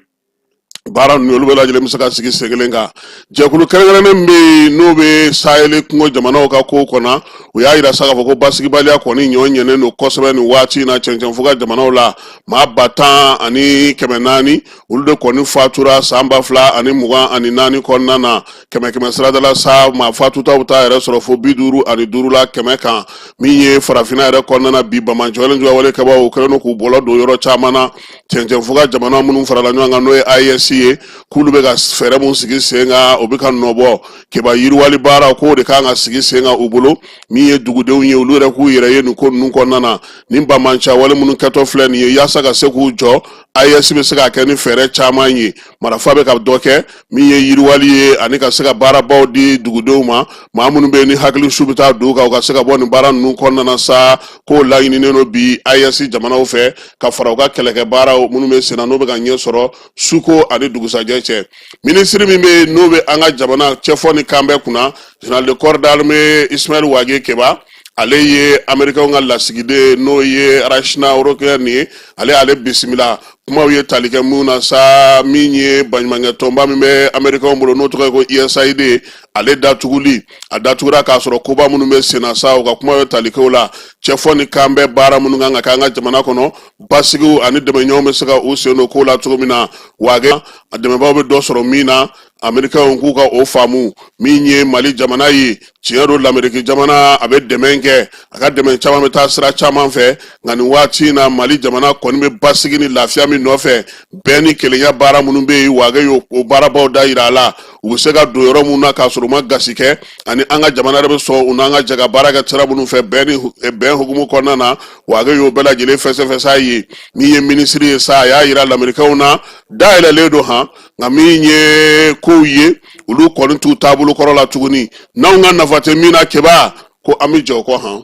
baara ninnu olu bɛɛ lajɛlen bɛ se ka sigi sen kelen kan jɛkulu kɛrɛnkɛrɛnnen bɛ yen n'o bɛ sahel kungo jamanaw ka kow kɔnɔ u y'a yira sa k'a fɔ ko basigibaliya kɔni ɲɔ ɲɛnen don kosɛbɛ nin waati in na cɛncɛnfo ka jamanaw la maa 10,400 olu de kɔni fatura san 2024 kɔnɔna na kɛmɛ siradala sa maa fatutaw bɛ taa yɛrɛ sɔrɔ fo 55 la kɛmɛ kan min ye farafinna yɛrɛ kɔnɔna na bi bamanjɔlen jɔwale kɛbaw u kɛlen don k'u bɔlɔ don yɔrɔ caman na cɛncɛnfo ka jamana minnu farala ɲɔgɔn kan n'o ye IEC ye k'olu bɛ ka fɛɛrɛ mun sigi sen kan o bɛ ka nɔbɔ kɛba yiriwali baara k'o de kan ka sigi sen kan u bolo min ye dugudenw ye olu yɛrɛ k'u yɛrɛ ye nin ko ninnu kɔnɔna na nin bamanca wale minnu kɛtɔ filɛ nin ye yaasa ka se k'u jɔ IEC bɛ se ka kɛ ni fɛɛrɛ caman ye marafa bɛ ka dɔ kɛ min ye yiriwali ye ani ka se ka baarabaw di dugudenw ma maa minnu bɛ yen ni hakili su bɛ taa don kan u ka se ka bɔ nin baara ninnu kɔnɔna na sa k'o laɲininen don bi IEC jamanaw fɛ ka fara u ka kɛlɛkɛ baaraw minnu bɛ sen na n'o bɛ ka ɲɛ sɔrɔ suko ani dugusajɛ cɛ minisiri min bɛ yen n'o bɛ an ka jamana cɛfɔ ni kanbɛ kunna général de corps d'armée Ismaël Wage Keba ale ye Américains ka lasigiden n'o ye Rachna Oroker ni ale bisimila kumaw ye tali kɛ mun na sa min ye baɲumankɛ tɔnba min bɛ Américains bolo n'o tɔgɔ ye ko USAID ale datuguli a datugura k'a sɔrɔ koba minnu bɛ sen na sa u ka kumaw ye tali kɛ o la cɛfɔ ni kanbɛ baara minnu kan ka kɛ an ka jamana kɔnɔ basigiw ani dɛmɛɲɔgɔnw bɛ se ka u sen don ko la cogo min na Wage a dɛmɛbaw bɛ dɔ sɔrɔ min na Américains k'u ka o faamu min ye Mali jamana ye tiɲɛ don l'Amérique jamana a bɛ dɛmɛ kɛ a ka dɛmɛ caman bɛ taa sira caman fɛ nka nin waati in na Mali jamana kɔni bɛ basigi ni lafiya min nɔfɛ bɛn ni kelenya baara minnu bɛ yen Wage y'o baarabaw da yira a la u bɛ se ka don yɔrɔ minnu na k'a sɔrɔ u ma gasi kɛ ani an ka jamana yɛrɛ bɛ sɔn u n'an ka jɛ ka baara kɛ sira minnu fɛ bɛn hukumu kɔnɔna na Wage y'o bɛɛ lajɛlen fɛsɛfɛsɛ a ye min ye minisiri ye sa a y'a yira l'Américains na dayɛlɛlen don han nka min ye kow ye olu kɔni t'u taabolo kɔrɔ la tuguni n'anw ka nafa tɛ min na Keba ko an bɛ jɛ o kɔ han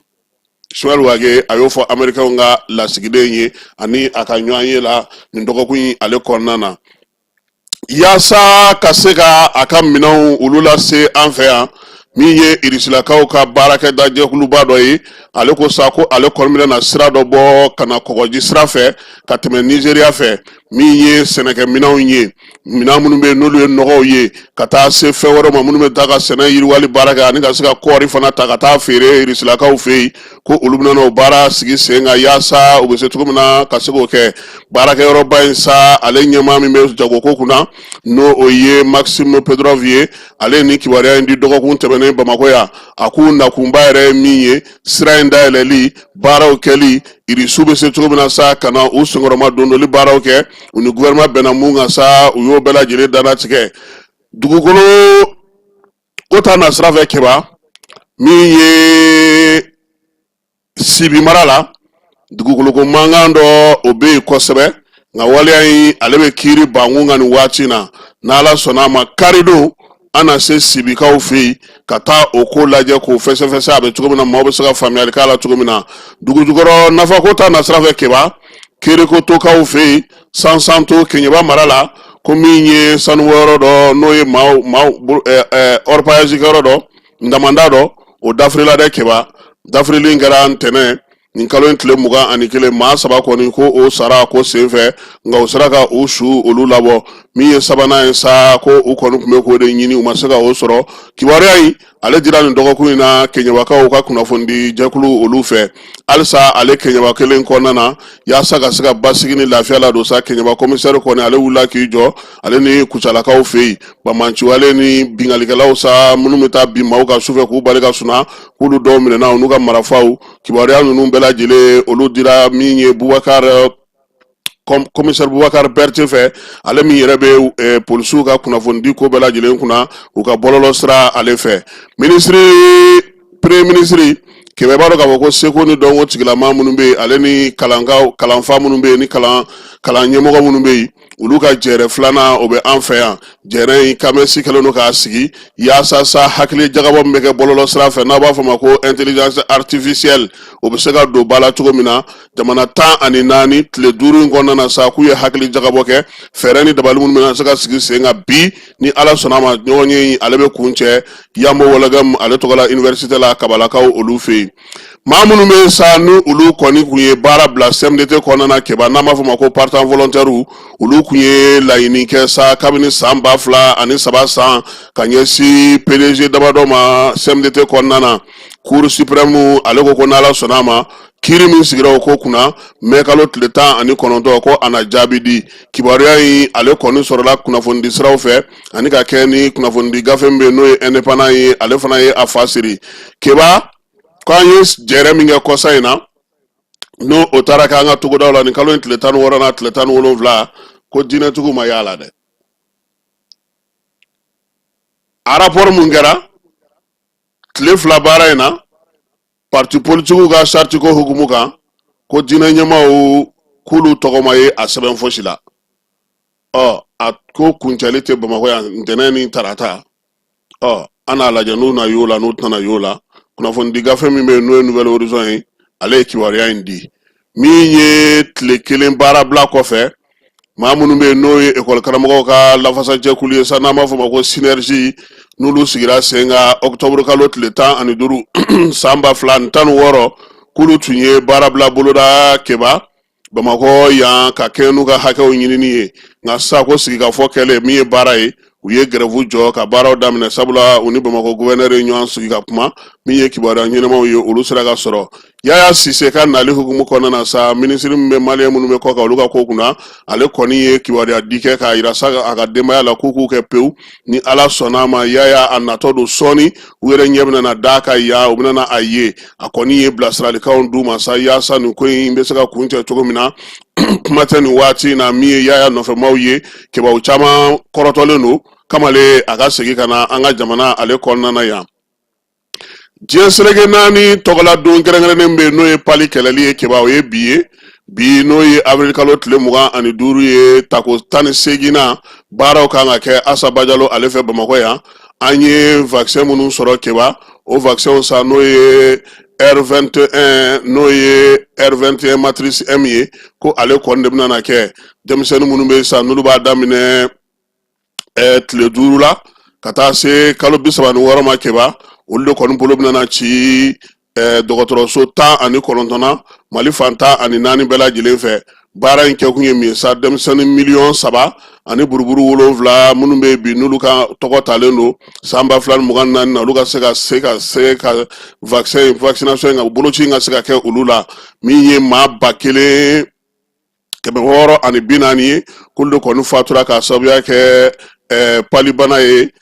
Ismaël Wage a y'o fɔ Américains ka lasigiden ye ani a ka ɲɔgɔn ye la nin dɔgɔkun in ale kɔnɔna na yaasa ka se ka a ka minɛnw olu lase an fɛ yan min ye Irisilakaw ka baarakɛda jɛkuluba dɔ ye ale ko sa ko ale kɔni bɛna sira dɔ bɔ ka na kɔgɔji sira fɛ ka tɛmɛ Nigeria fɛ min ye sɛnɛkɛ minɛnw ye minɛn minnu bɛ yen n'olu ye nɔgɔw ye ka taa se fɛn wɛrɛw ma minnu bɛ taa ka sɛnɛ yiriwali baara kɛ ani ka se ka kɔɔri fana ta ka taa feere Irisilakaw fɛ yen ko olu bɛna o baara sigi sen kan yaasa u bɛ se cogo min na ka se k'o kɛ baarakɛyɔrɔba in sa ale ɲɛmaa min bɛ jagoko kunna n'o o ye Maxime Pedrov ye ale ni kibaruya in di dɔgɔkun tɛmɛnen Bamako yan a k'u nakunba yɛrɛ ye min ye sira in dayɛlɛli baaraw kɛli Irisu bɛ se cogo min na sa ka na u senkɔrɔma dondoli baaraw kɛ u ni gouvernement bɛnna mun kan sa u y'o bɛɛ lajɛlen danatigɛ dugukolo ko ta na sira fɛ Keba min ye Sibi mara la dugukoloko mankan dɔ o bɛ yen kosɛbɛ nka waleya in ale bɛ kiiri bankun kan nin waati na n'Ala sɔnna a ma karidon an na se Sibikaw fɛ yen ka taa o ko lajɛ k'o fɛsɛfɛsɛ a bɛ cogo min na maaw bɛ se ka faamuyali k'a la cogo min na dugujukɔrɔ nafako ta na sira fɛ Keba Kerekotokaw fɛ yen Sansanto Keɲeba mara la ko min ye sanuwɔyɔrɔ dɔ n'o ye orpaillage kɛyɔrɔ dɔ ndamanda dɔ o dafirila dɛ Keba dafirili kɛra ntɛnɛn nin kalo in tile 21 maa 3 kɔni ko o sara ko senfɛ nka o sera ka o su olu labɔ min ye sabanan ye sa ko u kɔni tun bɛ k'o de ɲini u ma se ka o sɔrɔ kibaruya in ale dira nin dɔgɔkun in na Keɲebakaw ka kunnafoni jɛkulu olu fɛ halisa ale Keɲeba kelen kɔnɔna na yaasa ka se ka basigi ni lafiya la don sa Keɲeba commissaire kɔni ale wulila k'i jɔ ale ni Kucalakaw fɛ yen Bamanciwale ni bingalikɛlaw sa minnu bɛ taa bin maaw ka sufɛ k'u bali ka sunna k'olu dɔw minɛna u n'u ka marifaw kibaruya ninnu bɛɛ lajɛlen olu dira min ye commissaire Boubacar Berté fɛ ale min yɛrɛ bɛ polisiw ka kunnafoni ko bɛɛ lajɛlen kunna u ka bɔlɔlɔ sira ale fɛ premier ministre Kɛmɛ b'a dɔn k'a fɔ ko seko ni dɔnko tigilama minnu bɛ yen ale ni kalanfa minnu bɛ yen ni kalan ɲɛmɔgɔ minnu bɛ yen olu ka jɛrɛ filanan o bɛ an fɛ yan jɛrɛ in kamesi kɛlen don k'a sigi yaasa sa hakili jagabɔ min bɛ kɛ bɔlɔlɔ sira fɛ n'a b'a fɔ ma ko intelligence artificielle o bɛ se ka don ba la cogo min na jamana 14 tile 5 in kɔnɔna na sa k'u ye hakili jagabɔ kɛ fɛɛrɛ ni dabali minnu bɛ se ka sigi sen kan bi ni Ala sɔnna a ma ɲɔgɔn ye ale bɛ kun cɛ Yambo Walagam ale tɔgɔ la université la Kabalakaw olu fɛ yen Mamunu me sa nu ulu koni kunye bara bla CMDT kɔnɔna keba n'a m'a fɔ ma ko partant volontaire ulu kunye laɲini kɛ sa kabini san 2000 ani 3 san ka ɲɛsi PDG dabadɔ ma CMDT kɔnɔna Cour suprême ale ko n'ala sɔnna ma kiri min sigira o ko kunna mɛ kalo tile 19 ko ana jaabi di kibaruya in ale kɔni sɔrɔla kunnafoni siraw fɛ ani ka kɛ ni kunnafoni gafe min bɛ n'o ye indépendant ye ale fana ye a fa siri keba k'an ye jɛrɛ min kɛ kɔsa in na n'o o taara k'an ka togodaw la ni kalo in tile 16 na tile 17 ko diinɛtigiw ma y'a la dɛ a rapport mun kɛra tile 2 baara in na parti politiques ka charte ko hukumu kan ko diinɛ ɲɛmaaw k'olu tɔgɔma ye a sɛbɛn fosi la a ko kuncɛli tɛ Bamakɔ yan ntɛnɛn ni tarata an n'a lajɛ n'u na y'o la n'u tɛna y'o la kunnafoni di gafe min bɛ n'o ye Nouvelle Horizon ye ale ye kibaruya in di min ye tile 1 baara bila kɔfɛ maa minnu bɛ n'o ye école karamɔgɔw ka lafasajɛkulu ye sa n'an b'a fɔ ma ko synergie n'olu sigira sen kan octobre kalo tile 15 san 2016 k'olu tun ye baara bila boloda keba Bamakɔ yan ka kɛ n'u ka hakɛw ɲinini ye nka sisan ko sigikafɔ kɛlen min ye baara ye u ye grève jɔ ka baaraw daminɛ sabula u ni Bamakɔ gouverneur ye ɲɔgɔn sigi ka kuma min ye kibaruya ɲɛnamaw ye olu sera ka sɔrɔ Yaya Sise ka nali hukumu kɔnɔna na sa ministre min bɛ malien minnu bɛ kɔ ka olu ka ko kunna ale kɔni ye kibaruya di kɛ k'a yira sa a ka denbaya la k'u k'u kɛ pewu ni Ala sɔnna ma Yaya a natɔ don sɔɔni u yɛrɛ ɲɛ bɛna d'a kan yan u bɛna a ye a kɔni ye bilasiralikanw d'u ma sa yaasa nin ko in bɛ se ka kun cɛ cogo min na kuma tɛ nin waati in na min ye Yaya nɔfɛmaw ye kebaw caman kɔrɔtɔlen don kamale a ka segin ka na an ka jamana ale kɔnɔna na yan diɲɛ seleke 4 tɔgɔla don kɛrɛnkɛrɛnnen bɛ n'o ye pali kɛlɛli ye keba o ye bi n'o ye avril kalo tile 25 ye tako 18 na baaraw kan ka kɛ Asaba Jalo ale fɛ Bamakɔ yan an ye vaccin minnu sɔrɔ keba o vaccin sa n'o ye R21 n'o ye R21 matrice M ye ko ale kɔni de bɛna kɛ denmisɛnnin minnu bɛ sa n'olu b'a daminɛ tile 5 la ka taa se kalo 36 ma keba olu de kɔni bolo bɛna ci dɔgɔtɔrɔso 19 na Mali fan 14 bɛɛ lajɛlen fɛ baara in kɛ kun ye min sa denmisɛnnin miliyɔn 3 ani buruburu 7 minnu bɛ bi n'olu ka tɔgɔ talen don san 2024 na olu ka se ka vaccination ka boloci ka se ka kɛ olu la min ye maa 1000 kɛmɛ 640 ye k'olu de kɔni fatura ka sababuya kɛ palibana ye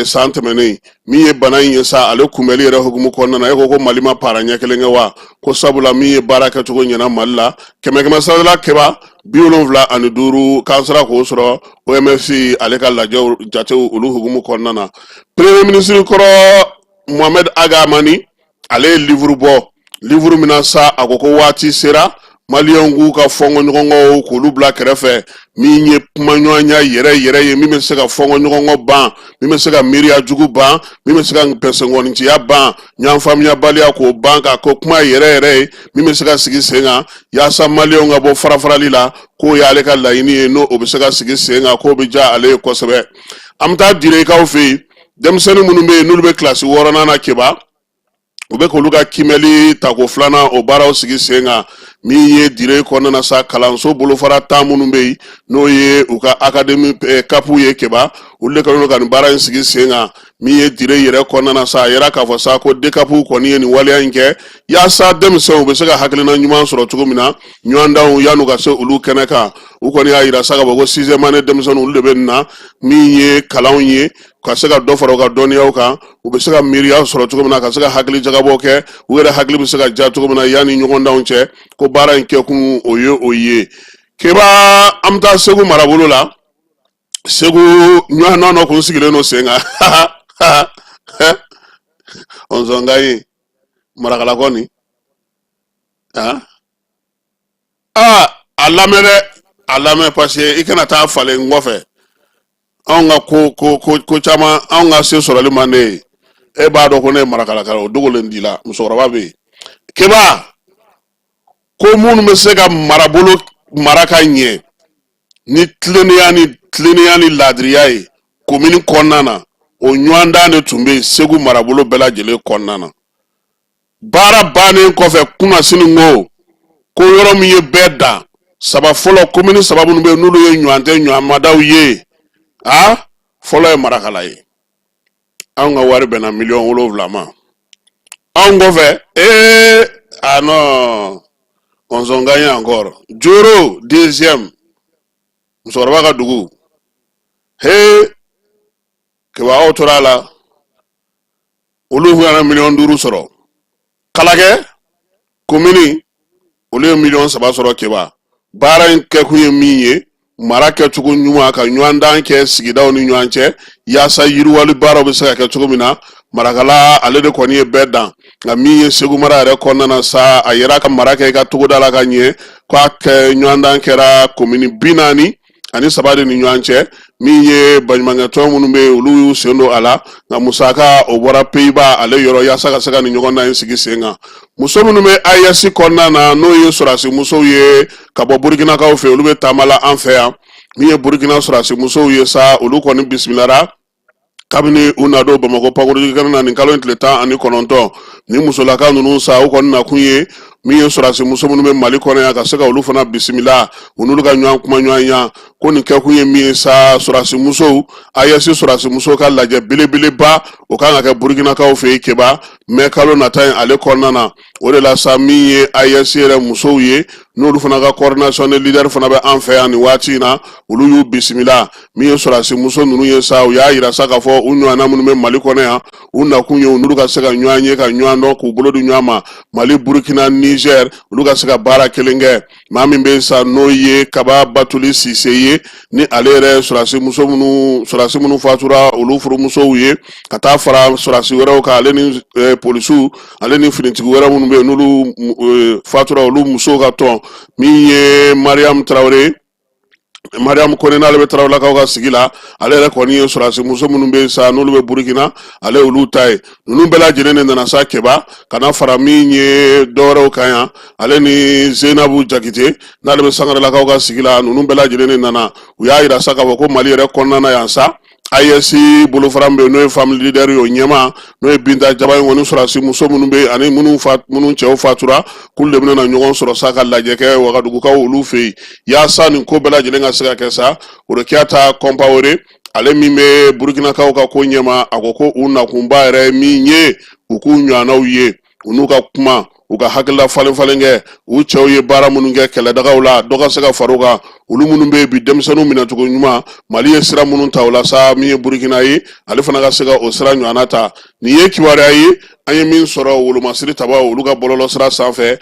san tɛmɛnen min ye bana in ye sa ale kunbɛli yɛrɛ hukumu kɔnɔna na e ko Mali ma para ɲɛ kelen kɛ wa ko sabula min ye baara kɛcogo ɲɛna Mali la kɛmɛ sarala kɛba 75 k'an sera k'o sɔrɔ OMS ale ka lajɛw jatew olu hukumu kɔnɔna na premier ministre kɔrɔ Mohamed Aga Amani ale ye livre bɔ livre min na sa a ko waati sera Maliens k'u ka fɔngɔ ɲɔgɔnkɔw k'olu bila kɛrɛfɛ min ye kuma ɲɔgɔnya yɛrɛ ye min bɛ se ka fɔngɔ ɲɔgɔnkɔ ban min bɛ se ka miiriya jugu ban min bɛ se ka pɛsɛngɔnninciya ban ɲanfaamuyabaliya k'o ban ka ko kuma yɛrɛ ye min bɛ se ka sigi sen kan yaasa Maliens ka bɔ farafarali la k'o y'ale ka laɲini ye n'o bɛ se ka sigi sen kan k'o bɛ diya ale ye kosɛbɛ an bɛ taa direkaw fɛ yen denmisɛnnin minnu bɛ yen n'olu bɛ kilasi 6nan na keba u bɛ k'olu ka kimɛli tako 2nan o baaraw sigi sen kan min ye dire kɔnɔna sa kalanso bolofara 10 minnu bɛ yen n'o ye u ka académie kapu ye keba olu de kɛlen ka nin baara in sigi sen kan min ye dire yɛrɛ kɔnɔna sa a yɛrɛ k'a fɔ sa ko dekapu kɔni ye nin waleya in kɛ yaasa denmisɛnw bɛ se ka hakilina ɲuman sɔrɔ cogo min na ɲɔgɔndanw yan'u ka se olu kɛnɛ kan u kɔni y'a yira sa ka fɔ ko 6e année denmisɛnninw olu de bɛ nin na min ye kalanw ye ka se ka dɔ fara u ka dɔnniyaw kan u bɛ se ka miiriya sɔrɔ cogo min na ka se ka hakili jagabɔ kɛ u yɛrɛ hakili bɛ se ka ja cogo min na yanni ɲɔgɔndanw cɛ ko baara in kɛ kun o ye keba an bɛ taa Segu marabolo la Segu ɲɔgɔndan kun sigilen don sen kan ɔnzɔnga ye marakala kɔni a lamɛn parce que i kana taa falen kɔfɛ anw ka ko caman anw ka se sɔrɔli man ne ye e b'a dɔn ko ne ye marakalakala o dogolen d'i la musokɔrɔba bɛ yen keba ko minnu bɛ se ka marabolo mara ka ɲɛ ni tilennenya ni laadiriya ye commune kɔnɔna na o ɲɔgɔndan de tun bɛ Segu marabolo bɛɛ lajɛlen kɔnɔna na baara bannen kɔfɛ kuna sini ngo ko yɔrɔ min ye bɛɛ da saba fɔlɔ commune saba minnu bɛ n'olu ye ɲɔgɔn tɛ ɲɔgɔnmadaw ye fɔlɔ ye Marakala ye anw ka wari bɛnna $7,000,000 ma anw kɔfɛ non on s'en gagne encore Joro deuxième musokɔrɔba ka dugu kebaw tora la olu fana $5,000,000 sɔrɔ Kalakɛ commune olu ye $3,000,000 sɔrɔ keba baara in kɛ kun ye min ye mara kɛcogo ɲuman ka ɲɔgɔndan kɛ sigidaw ni ɲɔgɔn cɛ yaasa yiriwali baaraw bɛ se ka kɛ cogo min na Marakala ale de kɔni ye bɛɛ dan nka min ye Segu mara yɛrɛ kɔnɔna na sa a yɛrɛ ka mara kɛ i ka togoda la ka ɲɛ k'a kɛ ɲɔgɔndan kɛra commune 43 de ni ɲɔgɔn cɛ min ye baɲumankɛtɔn minnu bɛ olu y'u sen don a la nka musaka o bɔra Pays-Bas ale yɔrɔ yaasa ka se ka ni ɲɔgɔndan in sigi sen kan muso minnu bɛ AES kɔnɔna na n'o ye sɔrɔdasi musow ye ka bɔ Burkinakaw fɛ olu bɛ taama la an fɛ yan min ye Burkina sɔrɔdasi musow ye sa olu kɔni bisimilara kabini u na don Bamakɔ pankoroji na nin kalo in tile 19 ni musolaka ninnu sa u kɔni na kun ye min ye sɔrɔdasi muso minnu bɛ Mali kɔnɔ yan ka se ka olu fana bisimila u n'olu ka ɲɔgɔn kuma ɲɔgɔn ya ko nin kɛ kun ye min ye sa sɔrɔdasi musow AES sɔrɔdasi musow ka lajɛ belebeleba o kan ka kɛ Burkinakaw fɛ yen keba mais kalo nata in ale kɔnɔna na o de la sa min ye AES yɛrɛ musow ye n'olu fana ka coordination de leader fana bɛ an fɛ yan nin waati in na olu y'u bisimila min ye sɔrɔdasi muso ninnu ye sa u y'a yira sa k'a fɔ u ɲɔgɔnna minnu bɛ Mali kɔnɔ yan u nakun ye n'olu ka se ka ɲɔgɔn ye ka ɲɔgɔn dɔn k'u bolo di ɲɔgɔn ma Mali Burkina Niger olu ka se ka baara kelen kɛ maa min bɛ sa n'o ye Kaba Batuli Sise ye ni ale yɛrɛ sɔrɔdasi minnu fatura olu furumusow ye ka taa fara sɔrɔdasi wɛrɛw kan ale ni polisiw ale ni finitigi wɛrɛ minnu bɛ yen n'olu fatura olu musow ka tɔn min ye Mariam Kone n'ale bɛ Tarawelakaw ka sigi la ale yɛrɛ kɔni ye sɔrɔdasi muso minnu bɛ sa n'olu bɛ Burkina ale olu ta ye ninnu bɛɛ lajɛlen de nana sa keba ka na fara min ye dɔwɛrɛw kan yan ale ni Zeinabu Jakite n'ale bɛ Sangarelakaw ka sigi la ninnu bɛɛ lajɛlen de nana u y'a yira sa k'a fɔ ko Mali yɛrɛ kɔnɔna na yan sa AES bolofara min bɛ n'o ye family leader ye o ɲɛma n'o ye Binta Jaba ye kɔni sɔrɔdasi muso minnu bɛ ani minnu cɛw fatura k'olu de bɛna ɲɔgɔn sɔrɔ sa ka lajɛ kɛ Wagadugukaw olu fɛ yen yaasa nin ko bɛɛ lajɛlen ka se ka kɛ sa o de Keyata Compaoré ale min bɛ Burkinakaw ka ko ɲɛma a ko u nakunba yɛrɛ min ye u k'u ɲɔgɔnnaw ye u n'u ka kuma u ka hakilila falen kɛ u cɛw ye baara minnu kɛ kɛlɛdagaw la dɔ ka se ka fara u kan olu minnu bɛ bi denmisɛnninw minɛcogo ɲuman Mali ye sira minnu ta o la sa min ye Burkina ye ale fana ka se ka o sira ɲɔgɔnna ta nin ye kibaruya ye an ye min sɔrɔ wolomasiri tabaw olu ka bɔlɔlɔ sira sanfɛ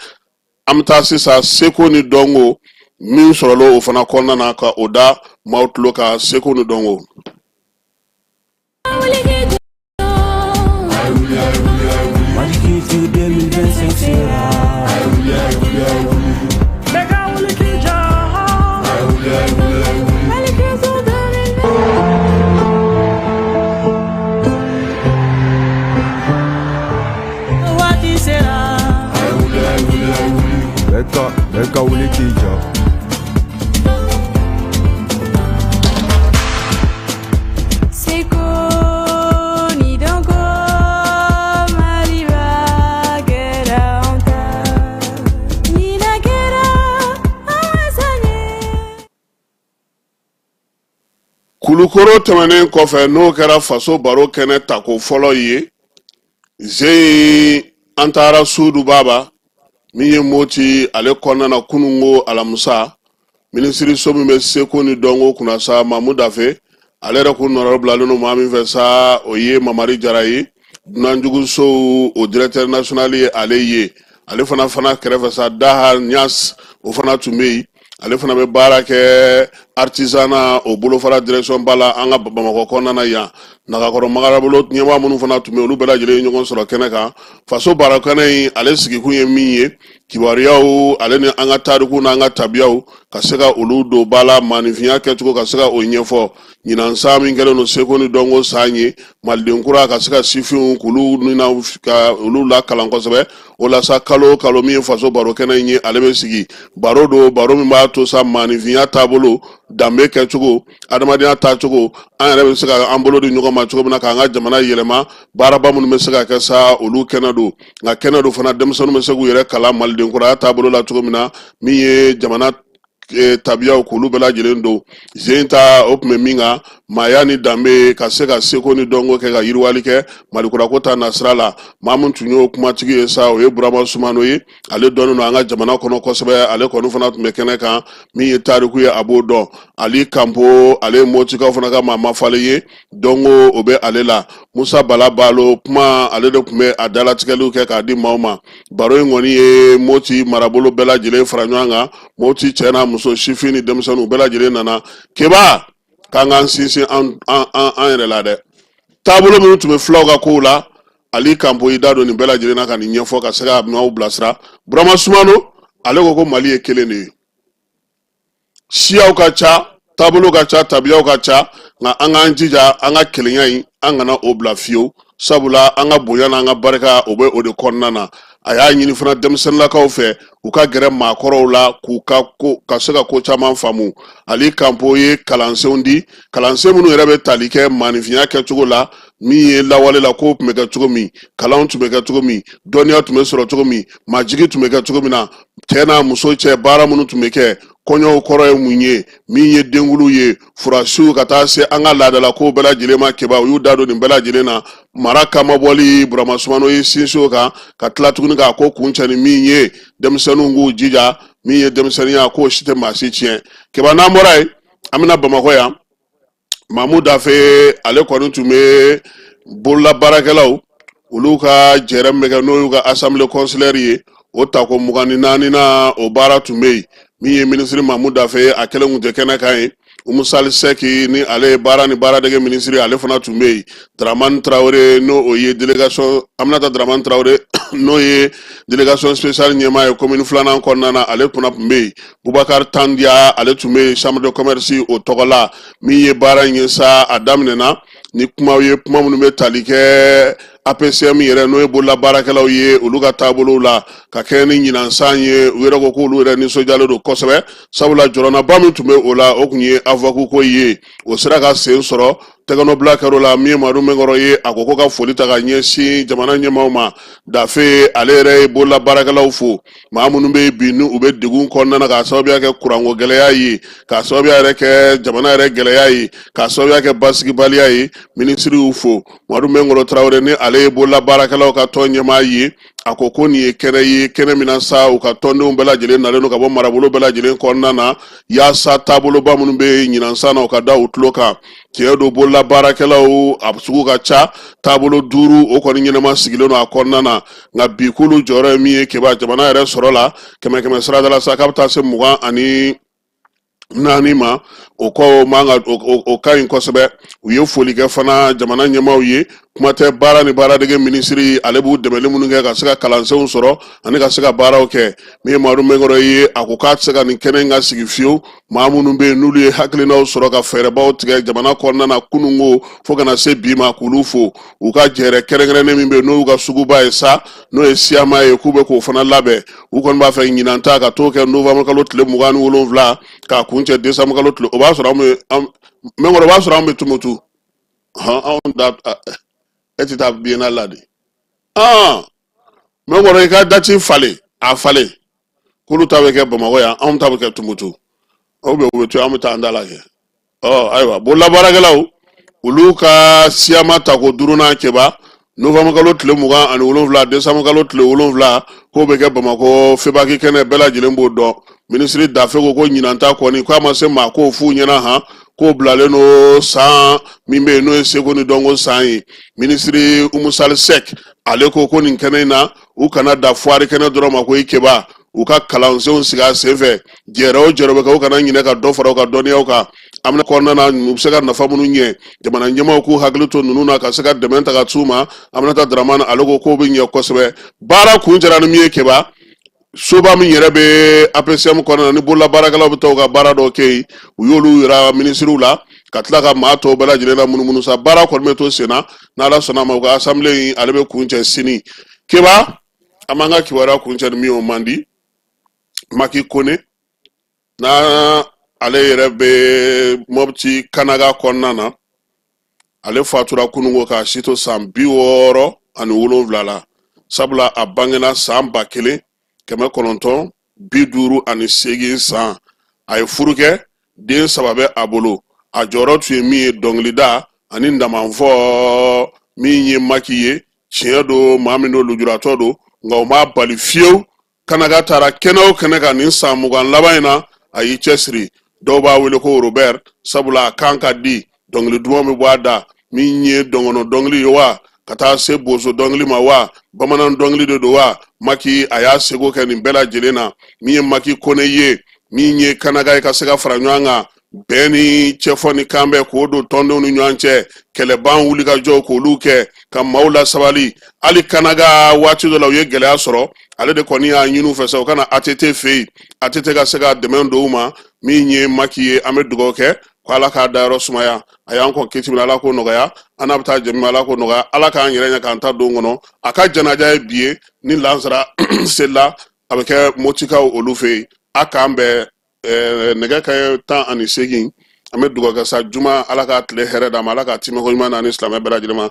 an bɛ taa sisan seko ni dɔnko min sɔrɔlo o fana kɔnɔna na ka o da maaw tulo ka seko ni dɔnko Beka wuli k'i jɔ Seko ni dɔnko Mali b'a kɛra anw ta ɲinan kɛra anw saɲɛ. Kulukoro tɛmɛnen kɔfɛ n'o kɛra faso baro kɛnɛ tako fɔlɔ ye Zeyi an taara Sudu Baba min ye moti ale kɔnɔna na kunungo alamusa ministre so min bɛ seko ni dɔnko kunna sa Mamu Dafe ale yɛrɛ kun nɔrɔ bilalen no maa min fɛ sa o ye Mamari Jara ye dunanjugu sow o directeur national ye ale ye ale fana kɛrɛfɛ sa Daha Nias o fana tun bɛ yen ale fana bɛ baara kɛ artisanat o bolofara direction ba la an ka Bamakɔ kɔnɔna na yan Nagakɔrɔ Magarabolo ɲɛmaa minnu fana tun bɛ olu bɛɛ lajɛlen ye ɲɔgɔn sɔrɔ kɛnɛ kan faso baarakɛnɛ in ale sigikun ye min ye kibaruyaw ale ni an ka tariku n'an ka tabiyaw ka se ka olu don ba la maanifinya kɛcogo ka se ka o ɲɛfɔ ɲinan san min kɛlen no seko ni dɔnko san ye maliden kura ka se ka sifinw k'olu nina ka olu la kalan kosɛbɛ o la sa kalo min ye faso barokɛnɛ in ye ale bɛ sigi baro min b'a to sa maanifinya taabolo danbe kɛcogo adamadenya taacogo an yɛrɛ bɛ se ka an bolo di ɲɔgɔn ma cogo min na k'an ka jamana yɛlɛma baaraba minnu bɛ se ka kɛ sa olu kɛnɛ don nka kɛnɛ don fana denmisɛnninw bɛ se k'u yɛrɛ kalan malidenkuraya taabolo la cogo min na min ye jamana tabiyaw k'olu bɛɛ lajɛlen don zen ta o tun bɛ min kan maaya ni danbe ka se ka seko ni dɔnko kɛ ka yiriwali kɛ malikurako ta nasira la maa min tun y'o kumatigi ye sa o ye burama sumano ye ale dɔnnen don an ka jamana kɔnɔ kosɛbɛ ale kɔni fana tun bɛ kɛnɛ kan min ye tariku ye a b'o dɔn ali kanpo ale ye motikaw fana ka maa mafalen ye dɔnko o bɛ ale la musa bala balo kuma ale de tun bɛ a dalatigɛliw kɛ k'a di maaw ma baro in kɔni ye moti marabolo bɛɛ lajɛlen fara ɲɔgɔn kan moti cɛ n'a muso sifin ni denmisɛnninw bɛɛ lajɛlen nana keba k'an k'an sinsin an yɛrɛ la dɛ taabolo minnu tun bɛ filaw ka kow la ali kanpo i da don nin bɛɛ lajɛlen na ka nin ɲɛfɔ ka se ka maaw bilasira burama sumano ale ko mali ye kelen de ye siyaw ka ca taabolo ka ca tabiyaw ka ca nka an k'an jija an ka kelenya in an kana o bila fiyewu sabula an ka bonya n'an ka barika o bɛ o de kɔnɔna na a y'a ɲini fana denmisɛnninlakaw fɛ u ka gɛrɛ maakɔrɔw la k'u ka se ka ko caman faamu ali kanpo ye kalansenw di kalansen minnu yɛrɛ bɛ tali kɛ maanifinya kɛcogo la min ye lawale la kow tun bɛ kɛ cogo min kalanw tun bɛ kɛ cogo min dɔnniya tun bɛ sɔrɔ cogo min majigi tun bɛ kɛ cogo min na cɛ n'a muso cɛ baara minnu tun bɛ kɛ kɔɲɔw kɔrɔ ye mun ye min ye denkuluw ye furasiw ka taa se an ka laadala kow bɛɛ lajɛlen ma keba u y'u da don nin bɛɛ lajɛlen na mara kama bɔli burama sumano ye sinsin o kan ka tila tuguni k'a ko kun cɛ ni min ye denmisɛnninw k'u jija min ye denmisɛnninya k'o si tɛ maa si tiɲɛ keba n'an bɔra yen an bɛna bamakɔ yan mamu dafe ale kɔni tun bɛ bolola baarakɛlaw olu ka jɛrɛ min bɛ kɛ n'o y'u ka assemblée consulaire ye o tako 24 na o baara tun bɛ yen min ye ministre mamu dafe a kɛlen kun tɛ kɛnɛ kan ye umusali seki ni ale ye baara ni baaradege ministre ale fana tun bɛ yen dramani tarawele n'o o ye délégation aminata dramani tarawele n'o ye délégation spéciale ɲɛmaa ye commune filanan kɔnɔna na ale fana tun bɛ yen bubakar tandiya ale tun bɛ yen chambre de commerce o tɔgɔ la min ye baara in ye sa a daminɛna ni kumaw ye kuma minnu bɛ tali kɛ APCM yɛrɛ n'o ye bolola baarakɛlaw ye olu ka taabolow la ka kɛ ni ɲinansan ye u yɛrɛ ko k'olu yɛrɛ nisɔndiyalen don kosɛbɛ sabula jɔrɔnaba min tun bɛ o la o tun ye avocat ko ye o sera ka sen sɔrɔ tɛgɛnɔbila kɛr'o la min ye madu mɛnkɔrɔ ye a ko ka foli ta ka ɲɛsin jamana ɲɛmaaw ma dafe ale yɛrɛ ye bolola baarakɛlaw fo maa minnu bɛ yen bi ni u bɛ degun kɔnɔna na k'a sababuya kɛ kuranko gɛlɛya ye k'a sababuya yɛrɛ kɛ jamana yɛrɛ gɛlɛya ye k'a sababuya kɛ basigibaliya ye minisiri y'u fo madu mɛnkɔrɔ tarawele ni ale ye bolola baarakɛlaw ka tɔn ɲɛmaa ye a ko nin ye kɛnɛ ye kɛnɛ min na sa u ka tɔndenw bɛɛ lajɛlen nalen don ka bɔ marabolo bɛɛ lajɛlen kɔnɔna na yaasa taaboloba minnu bɛ ɲinansan na u ka da u tulo kan tiɲɛ don bolola baarakɛlaw a sugu ka ca taabolo 5 o kɔni ɲɛnama sigilen don a kɔnɔna na nka bi k'olu jɔyɔrɔ ye min ye keba jamana yɛrɛ sɔrɔ la 100 sarada la sa k'a bɛ taa se 24 ma o kɔ man ka o ka ɲi kosɛbɛ u ye foli kɛ fana jamana ɲɛmaaw ye kuma tɛ baara ni baaradege minisiri ale b'u dɛmɛli minnu kɛ ka se ka kalansenw sɔrɔ ani ka se ka baaraw kɛ min ye madu mɛnkɔrɔ ye a ko k'a tɛ se ka nin kɛnɛ in ka sigi fiyewu maa minnu bɛ yen n'olu ye hakilinaw sɔrɔ ka fɛɛrɛbaw tigɛ jamana kɔnɔna na kununko fo kana se bi ma k'olu fo u ka jɛrɛ kɛrɛnkɛrɛnnen min bɛ yen n'o y'u ka suguba ye sa n'o ye siyama ye k'u bɛ k'o fana labɛn u kɔni b'a fɛ ɲinan ta ka t'o kɛ novembre kalo tile 27 k'a kun cɛ décembre kalo tile o b'a sɔrɔ mɛnkɔrɔ o b'a sɔrɔ an bɛ tumutu anw da e tɛ taa biennale la de mɛnkɔrɔ i ka dati falen a falen k'olu ta bɛ kɛ bamakɔ yan anw ta bɛ kɛ tumutu o bɛ to an bɛ taa an da la kɛ ayiwa bolola baarakɛlaw olu ka siyama tako 5nan kɛba novembre kalo tile 27 décembre kalo tile 7 k'o bɛ kɛ bamakɔ febaki kɛnɛ bɛɛ lajɛlen b'o dɔn minisiri dafe ko ɲinanta kɔni k'a ma se maa k'o f'u ɲɛna k'o bilalen no san min bɛ yen n'o ye seko ni dɔnko san ye minisiri umusali sek ale ko nin kɛnɛ in na u kana da fuwari kɛnɛ dɔrɔn ma ko i keba u ka kalansenw sigi a senfɛ jɛrɛ o jɛrɛ bɛ kɛ u kana ɲinɛ ka dɔ fara u ka dɔnniyaw kan an bɛna kɔnɔna na u bɛ se ka nafa minnu ɲɛ jamana ɲɛmaaw k'u hakili to ninnu na ka se ka dɛmɛ ta ka t'u ma Aminata Dramane ale ko k'o bɛ ɲɛ kosɛbɛ baara kun jɛra ni min ye keba soba min yɛrɛ bɛ APCM kɔnɔna na ni bolola baarakɛlaw bɛ taa u ka baara dɔw kɛ yen u y'olu yira minisiriw la ka tila ka maa tɔw bɛɛ lajɛlen la munumunu sa baara kɔni bɛ to sen na n'Ala sɔnna ma u ka assemblée in ale bɛ kun cɛ sini keba an b'an ka kibaruya kun cɛ ni min o man di Maki Kone na ale yɛrɛ bɛ Mopti Kanaga kɔnɔna na ale fatura kunungo ka si to san 67 la sabula a bangena san 1958 san a ye furu kɛ den 3 bɛ a bolo a jɔyɔrɔ tun ye min ye dɔnkilida ani ndamanfɔ min ye maki ye tiɲɛ do maa min do lujuratɔ do nka o ma bali fiyewu Kanaga taara kɛnɛ o kɛnɛ kan nin san 20 laban in na a y'i cɛsiri dɔw b'a wele ko Robert sabula a kan ka di dɔnkili duman bɛ bɔ a da min ye dɔngɔnɔ dɔnkili ye wa ka taa se bozo dɔnkili ma wa bamanan dɔnkili de do wa maki a y'a seko kɛ nin bɛɛ lajɛlen na min ye maki kone ye min ye Kanaga ye ka se ka fara ɲɔgɔn kan bɛɛ ni cɛfɔ ni kan bɛɛ k'o don tɔndenw ni ɲɔgɔn cɛ kɛlɛban wuli ka jɔ k'olu kɛ ka maaw la sabali hali Kanaga waati dɔ la u ye gɛlɛya sɔrɔ ale de kɔni y'a ɲini u fɛ sa u kana ATT fɛ yen ATT ka se ka dɛmɛ don u ma min ye maki ye an bɛ dugawu kɛ ko Ala k'a dayɔrɔ sumaya a y'an kɔn kiti min Ala k'o nɔgɔya an n'a bɛ taa jɛmi Ala k'o nɔgɔya Ala k'an yɛrɛ ɲɛ k'an ta don kɔnɔ a ka janaja ye bi ye ni lansara selila a bɛ kɛ Motikaw olu fɛ yen a k'an bɛɛ nɛgɛ kanɲɛ 18 an bɛ dugawu kɛ sa juma Ala ka tile hɛrɛ d'an ma Ala ka timɛ ko ɲuman na ni silamɛ bɛɛ lajɛlen ma.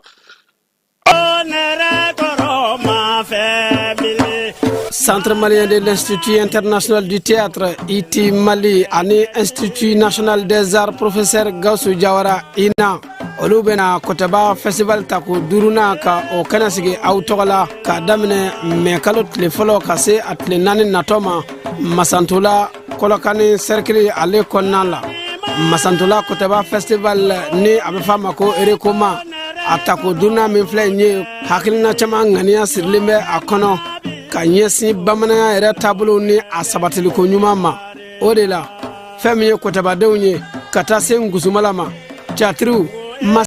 Centre malien de l'Institut international du théâtre IT Mali ani Institut national des arts professeur Gaussou Diawara INA olu bena Kotaba festival tako duruna ka o kana sigi aw togala ka damine me kalo tile folo ka se atle nani natoma Masantola kolokani cercle ale konnala Masantola Kotaba festival ni abefama ko erekoma atako duruna min flay nye hakilina chama ngania sirlimbe akono ka ɲɛsin bamananya yɛrɛ taabolo ni a sabatiliko ɲuman ma o de la fɛn min ye kotabadenw ye ka taa se ngusumala ma teatiriw